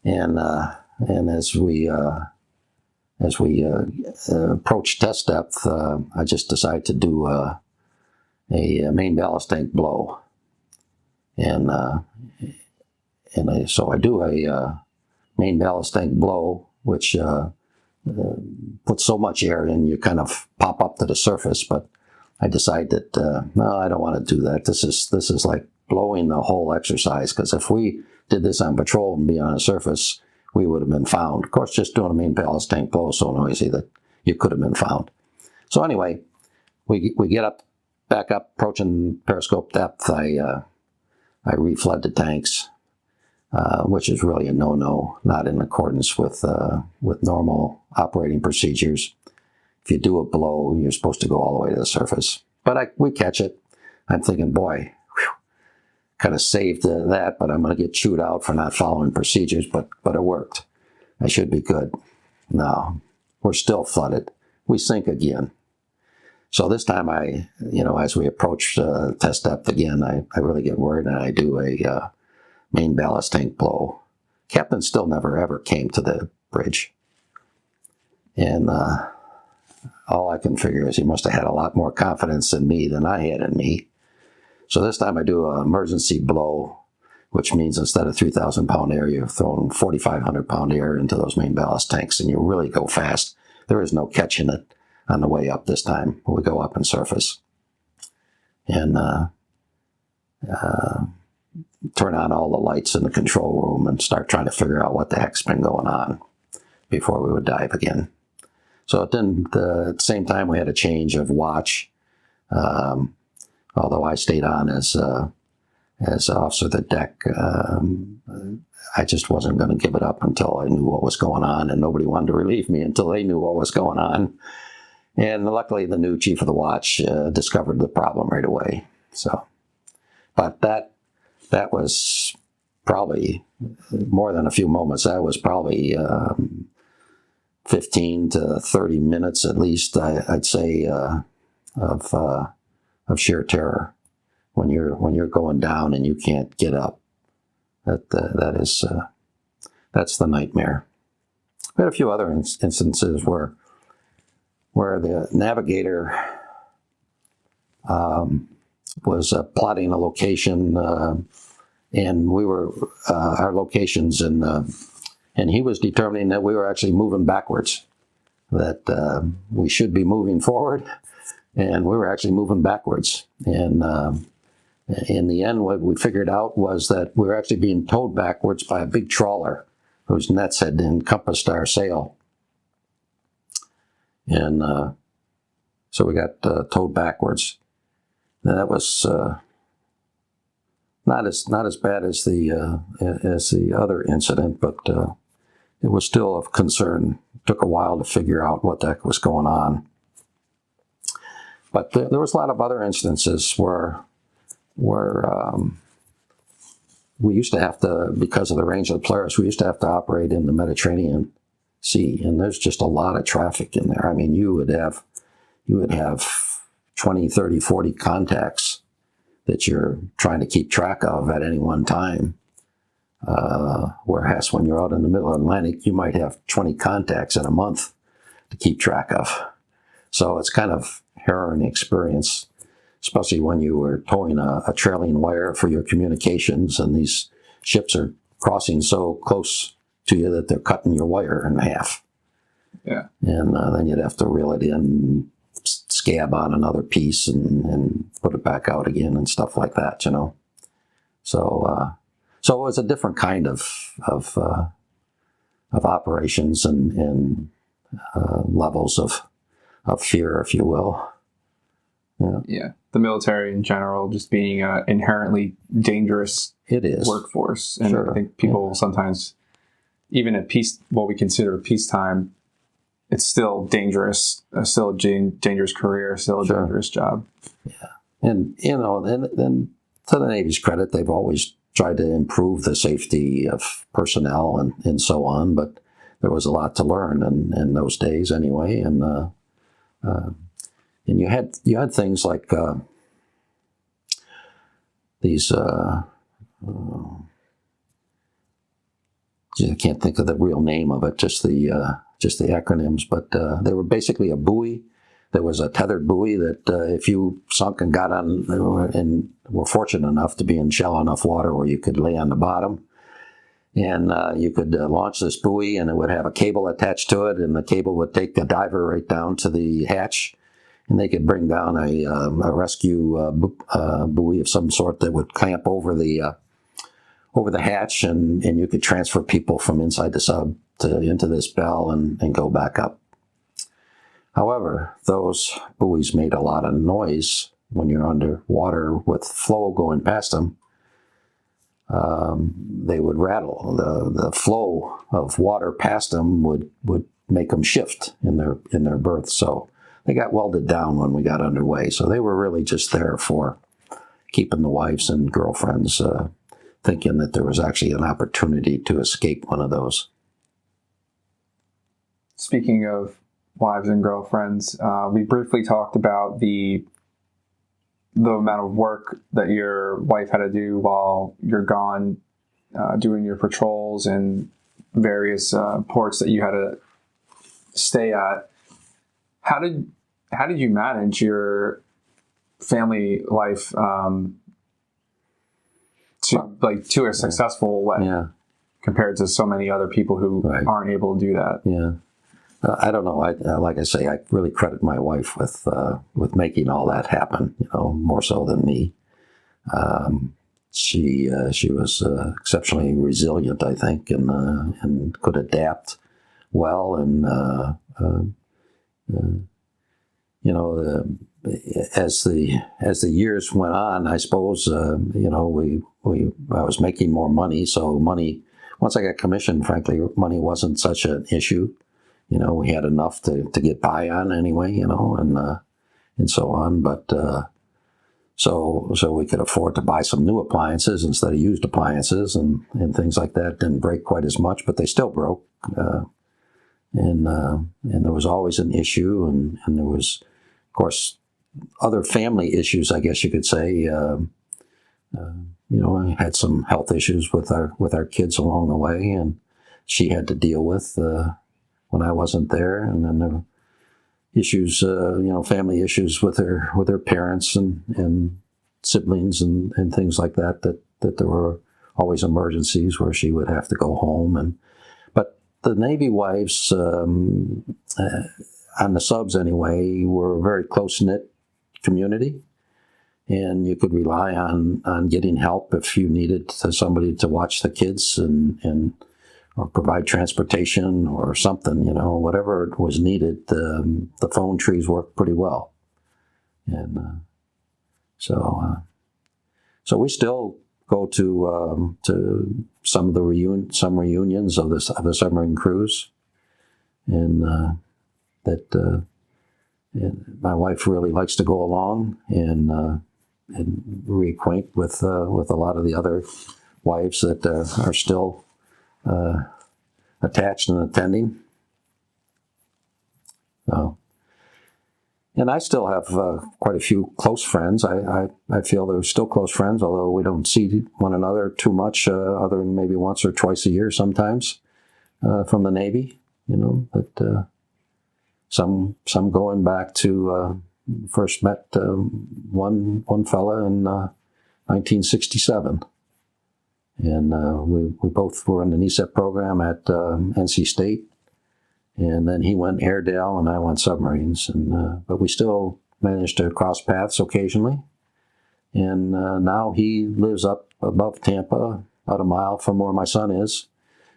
And as we approach test depth, I just decided to do a main ballast tank blow, so I do a main ballast tank blow, which puts so much air in you kind of pop up to the surface, but I decided that no, I don't want to do that. This is like blowing the whole exercise, because if we did this on patrol and be on the surface, we would have been found. Of course, just doing a main ballast tank blow is so noisy that you could have been found. So anyway, we get back up, approaching periscope depth. I reflood the tanks, which is really a no-no, not in accordance with normal operating procedures. If you do a blow, you're supposed to go all the way to the surface. But we catch it. I'm thinking, boy, kind of saved that, but I'm going to get chewed out for not following procedures, but it worked. I should be good. No, we're still flooded. We sink again. So this time as we approach test depth again, I really get worried, and I do a main ballast tank blow. Captain still never ever came to the bridge. And all I can figure is he must have had a lot more confidence in me than I had in me. So this time I do an emergency blow, which means instead of 3,000-pound air, you're throwing 4,500-pound air into those main ballast tanks, and you really go fast. There is no catching it on the way up this time. We go up and surface. And turn on all the lights in the control room and start trying to figure out what the heck's been going on before we would dive again. So at the same time, we had a change of watch. Although I stayed on as officer of the deck, I just wasn't going to give it up until I knew what was going on, and nobody wanted to relieve me until they knew what was going on. And luckily, the new chief of the watch discovered the problem right away. So, but that was probably more than a few moments. That was probably 15 to 30 minutes at least, I'd say, of sheer terror when you're going down and you can't get up. That's the nightmare. We had a few other instances where the navigator was plotting a location, and we were our locations, and he was determining that we were actually moving backwards, that we should be moving forward, and we were actually moving backwards. And in the end, what we figured out was that we were actually being towed backwards by a big trawler whose nets had encompassed our sail. And so we got towed backwards. And that was not as bad as the other incident, but it was still of concern. It took a while to figure out what the heck was going on. But there was a lot of other instances where we used to have to, because of the range of the Polaris, we used to have to operate in the Mediterranean Sea, and there's just a lot of traffic in there. I mean, you would have 20, 30, 40 contacts that you're trying to keep track of at any one time. Whereas when you're out in the middle of the Atlantic, you might have 20 contacts in a month to keep track of. So it's kind of harrowing experience, especially when you were towing a trailing wire for your communications, and these ships are crossing so close to you that they're cutting your wire in half. Yeah. And then you'd have to reel it in, scab on another piece, and put it back out again and stuff like that, you know. So it was a different kind of operations and levels of fear, if you will. Yeah. Yeah. The military in general just being an inherently dangerous workforce. And sure. I think people sometimes, even at what we consider peacetime, it's still dangerous, still a dangerous career, still a dangerous job. Yeah. And, then to the Navy's credit, they've always tried to improve the safety of personnel and so on, but there was a lot to learn in those days anyway. And you had things like these. I can't think of the real name of it, just the acronyms. But they were basically a buoy. There was a tethered buoy that if you sunk and got on, and were fortunate enough to be in shallow enough water where you could lay on the bottom, and you could launch this buoy, and it would have a cable attached to it, and the cable would take the diver right down to the hatch, and they could bring down a rescue buoy of some sort that would clamp over the hatch, and you could transfer people from inside the sub into this bell and go back up. However, those buoys made a lot of noise when you're underwater with flow going past them. They would rattle. The flow of water past them would make them shift in their berth. So they got welded down when we got underway. So they were really just there for keeping the wives and girlfriends thinking that there was actually an opportunity to escape one of those. Speaking of wives and girlfriends, we briefly talked about the amount of work that your wife had to do while you're gone, doing your patrols and various ports that you had to stay at. How did you manage your family life to a successful way? Yeah. Compared to so many other people who aren't able to do that. Yeah. I don't know. Like I say, I really credit my wife with making all that happen. More so than me. She was exceptionally resilient, I think, and could adapt well. And as the years went on, I suppose I was making more money. So once I got commissioned, frankly, money wasn't such an issue. We had enough to get by on anyway, and so on. But so we could afford to buy some new appliances instead of used appliances, and things like that. Didn't break quite as much, but they still broke. And there was always an issue, and there was, of course, other family issues, I guess you could say. I had some health issues with our kids along the way, and she had to deal with when I wasn't there. And then there were issues, family issues with her parents and siblings and things like that there were always emergencies where she would have to go home. But the Navy wives, on the subs anyway, were a very close-knit community. And you could rely on getting help if you needed somebody to watch the kids or provide transportation or something, whatever was needed. The phone trees worked pretty well. And so we still go to some of the reunions of the submarine crews. And my wife really likes to go along and reacquaint with a lot of the other wives that are still attached and attending. And I still have quite a few close friends. I feel they're still close friends, although we don't see one another too much, other than maybe once or twice a year sometimes from the Navy. But some going back to first met one fella in 1967. And we both were in the NESEP program at NC State. And then he went Airedale and I went submarines. But we still managed to cross paths occasionally. And now he lives up above Tampa, about a mile from where my son is.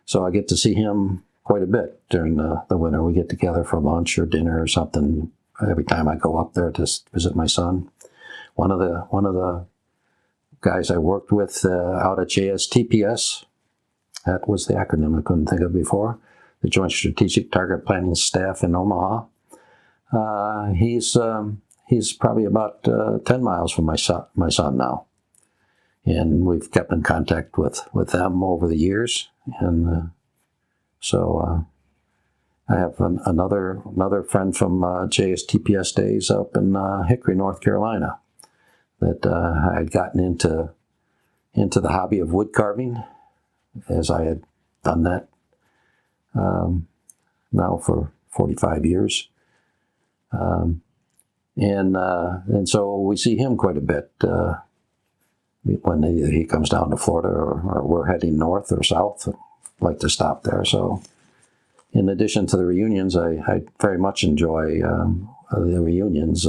So I get to see him quite a bit during the winter. We get together for lunch or dinner or something every time I go up there to visit my son. One of the guys I worked with out at JSTPS, that was the acronym I couldn't think of before, the Joint Strategic Target Planning Staff in Omaha. He's probably about 10 miles from my son now. And we've kept in contact with them over the years. And so I have another friend from JSTPS days up in Hickory, North Carolina, that I had gotten into the hobby of wood carving, as I had done that now for 45 years. And so we see him quite a bit when either he comes down to Florida or we're heading north or south. I'd like to stop there. So in addition to the reunions, I very much enjoy the reunions,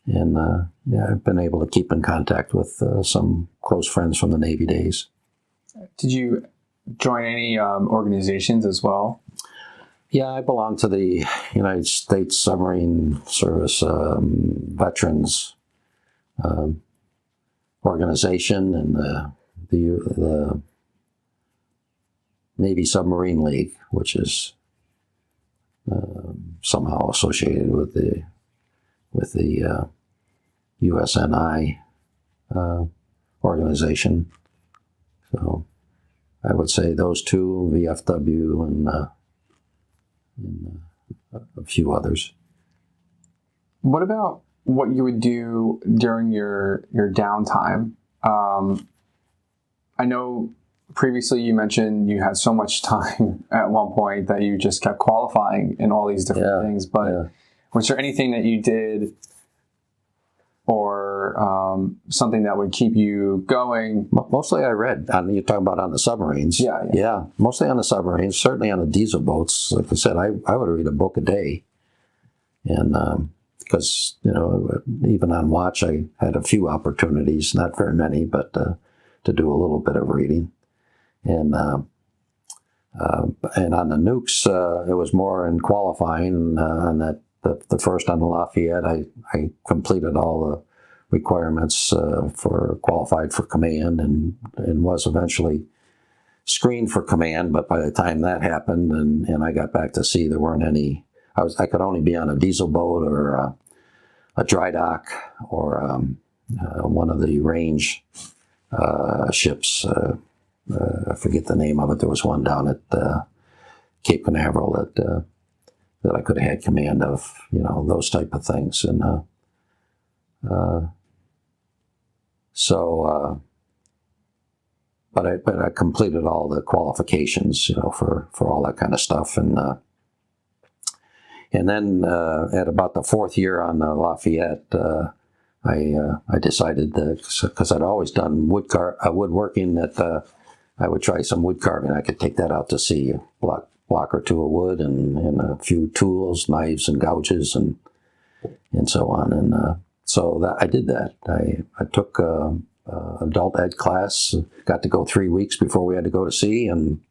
and yeah, I've been able to keep in contact with some close friends from the Navy days. Did you join any organizations as well? Yeah, I belong to the United States Submarine Service Veterans Organization and the Navy Submarine League, which is somehow associated with the USNI organization. So I would say those two, VFW and a few others. What about what you would do during your downtime? I know previously you mentioned you had so much time at one point that you just kept qualifying in all these different things, but was there anything that you did or something that would keep you going? Mostly I read. You're talking about on the submarines. Yeah. Mostly on the submarines, certainly on the diesel boats. Like I said, I would read a book a day. And because, even on watch, I had a few opportunities, not very many, but to do a little bit of reading. And on the nukes, it was more in qualifying. On that, the first on the Lafayette, I completed all the requirements for qualified for command and was eventually screened for command. But by the time that happened and I got back to sea, there weren't any. I could only be on a diesel boat or a dry dock or one of the range ships. I forget the name of it. There was one down at Cape Canaveral that I could have had command of, those type of things. And but I completed all the qualifications, for all that kind of stuff. And then at about the fourth year on the Lafayette, I decided that, because I'd always done woodworking, that I would try some wood carving. I could take that out to sea, a block or two of wood and a few tools, knives and gouges and so on. And so I did that. I took adult ed class, got to go 3 weeks before we had to go to sea, and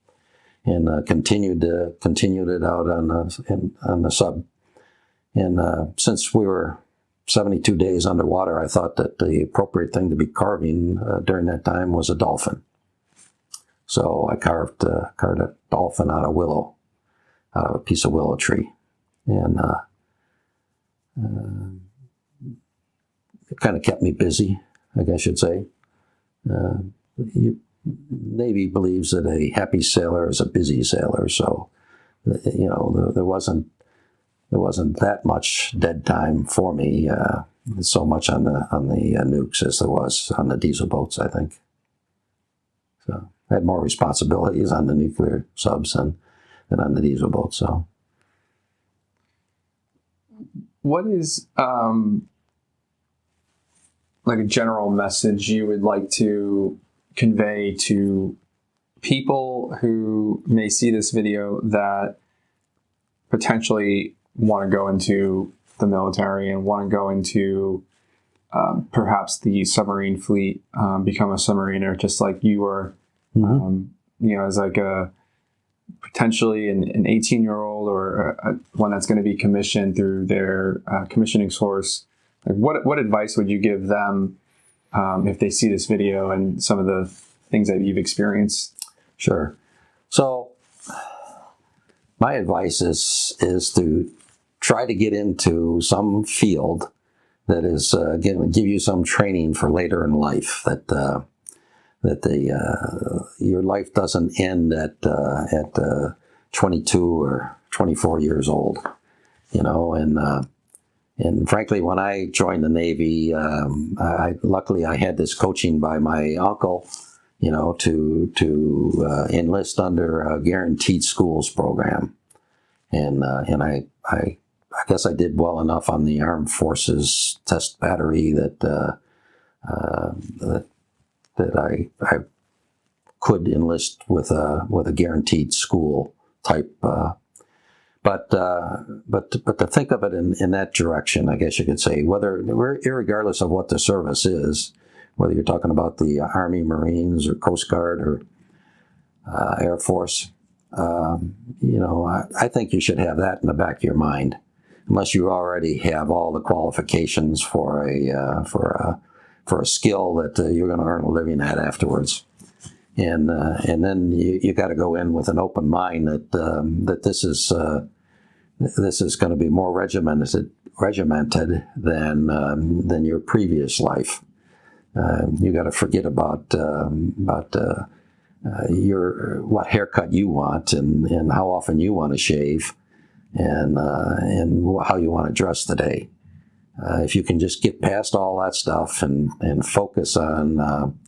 continued it out on the sub. And since we were 72 days underwater, I thought that the appropriate thing to be carving during that time was a dolphin. So I carved a dolphin out of a piece of willow tree, and it kind of kept me busy, I guess you'd say. Navy believes that a happy sailor is a busy sailor, so there wasn't that much dead time for me, so much on the nukes as there was on the diesel boats, I think. So I had more responsibilities on the nuclear subs than on the diesel boats. So, what is like a general message you would like to convey to people who may see this video that potentially want to go into the military and want to go into perhaps the submarine fleet, become a submariner just like you were, as like a potentially an 18-year-old or one that's going to be commissioned through their commissioning source? Like what advice would you give them if they see this video and some of the things that you've experienced? Sure. So my advice is to try to get into some field that is give you some training for later in life, that your life doesn't end at 22 or 24 years old, and frankly, when I joined the Navy, luckily I had this coaching by my uncle, to enlist under a guaranteed schools program, and I guess I did well enough on the Armed Forces test battery that I could enlist with a guaranteed school type but to think of it in that direction, I guess you could say, whether irregardless of what the service is, whether you're talking about the Army, Marines, or Coast Guard, or Air Force, I think you should have that in the back of your mind, unless you already have all the qualifications for a skill that you're going to earn a living at afterwards. And then you got to go in with an open mind that this is going to be more regimented than your previous life. You got to forget about what haircut you want and how often you want to shave and how you want to dress today. If you can just get past all that stuff and focus on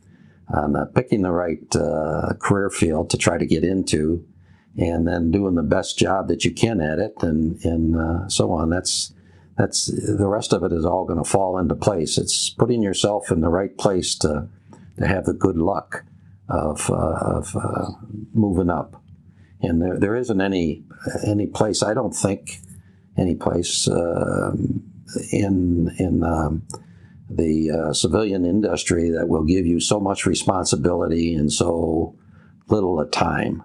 picking the right career field to try to get into, and then doing the best job that you can at it, and so on. That's the rest of it is all going to fall into place. It's putting yourself in the right place to have the good luck of moving up. And there isn't any place, I don't think, any place in the civilian industry that will give you so much responsibility in so little a time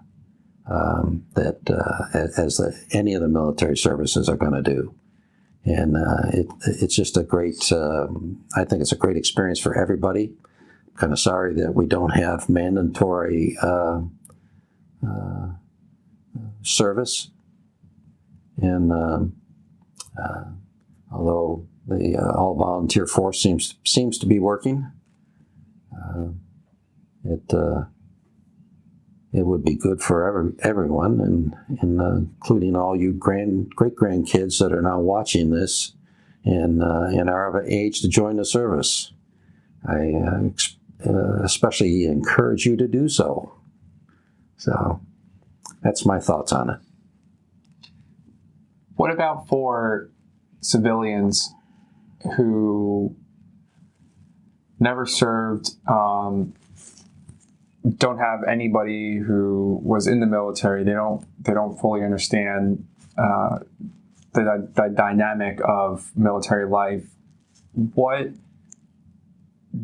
as any of the military services are going to do. And it's just a great, I think it's a great experience for everybody. Kind of sorry that we don't have mandatory service. And although the all-volunteer force seems to be working, it would be good for everyone, and including all you great-grandkids that are now watching this and are of age to join the service. I especially encourage you to do so. So that's my thoughts on it. What about for civilians who never served, don't have anybody who was in the military? They don't fully understand the dynamic of military life. What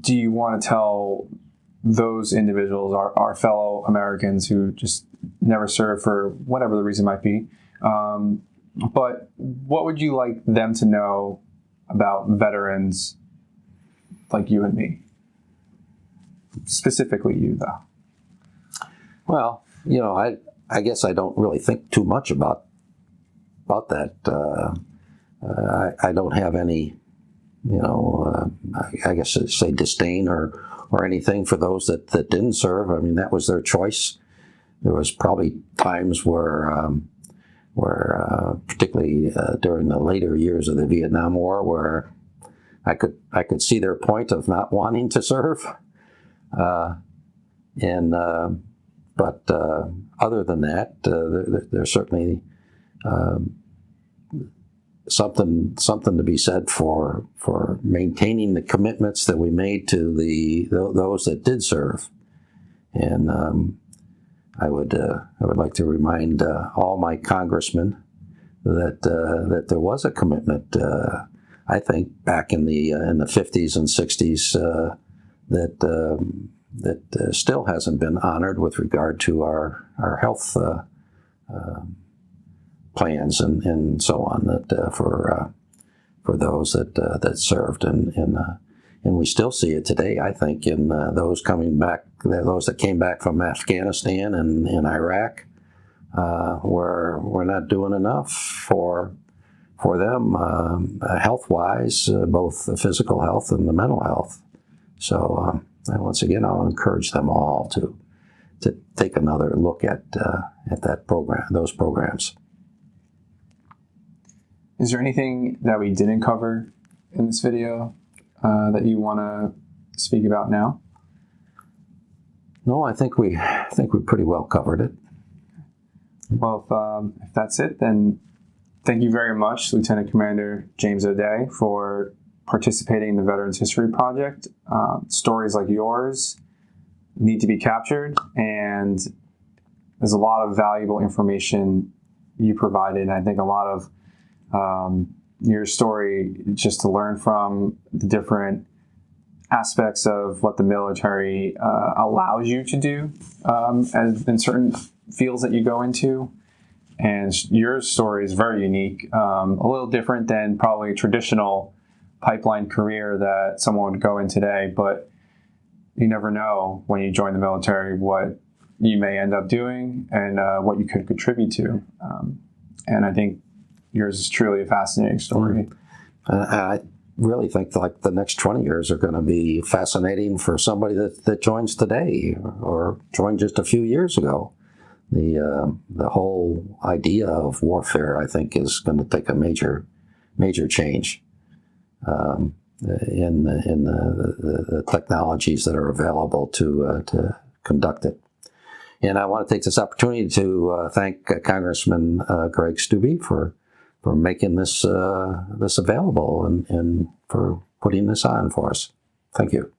do you want to tell those individuals, our fellow Americans who just never served for whatever the reason might be? But what would you like them to know about veterans like you and me? Specifically you, though. Well, I guess I don't really think too much about that. I don't have any, I guess I'd say disdain or anything for those that didn't serve. I mean, that was their choice. There was probably times where particularly during the later years of the Vietnam War, where I could see their point of not wanting to serve, but other than that, there's certainly something to be said for maintaining the commitments that we made to those that did serve, and I would like to remind all my congressmen that there was a commitment. I think back in the 50s and 60s that still hasn't been honored with regard to our health plans and so on, that for those that served, and we still see it today. I think in those that came back from Afghanistan and Iraq, where we're not doing enough for them health-wise, both the physical health and the mental health. So and once again, I'll encourage them all to take another look at those programs. Is there anything that we didn't cover in this video that you want to speak about now? No, I think we pretty well covered it. Well, if that's it, then thank you very much, Lieutenant Commander James O'Day, for participating in the Veterans History Project. Stories like yours need to be captured, and there's a lot of valuable information you provided. I think a lot of your story, just to learn from the different aspects of what the military allows you to do as in certain fields that you go into. And your story is very unique, a little different than probably a traditional pipeline career that someone would go in today, but you never know when you join the military what you may end up doing and what you could contribute to. And I think yours is truly a fascinating story. I really think like the next 20 years are going to be fascinating for somebody that joins today or joined just a few years ago. The whole idea of warfare, I think, is going to take a major change in the technologies that are available to conduct it. And I want to take this opportunity to thank Congressman Greg Steube for making this available and for putting this on for us. Thank you.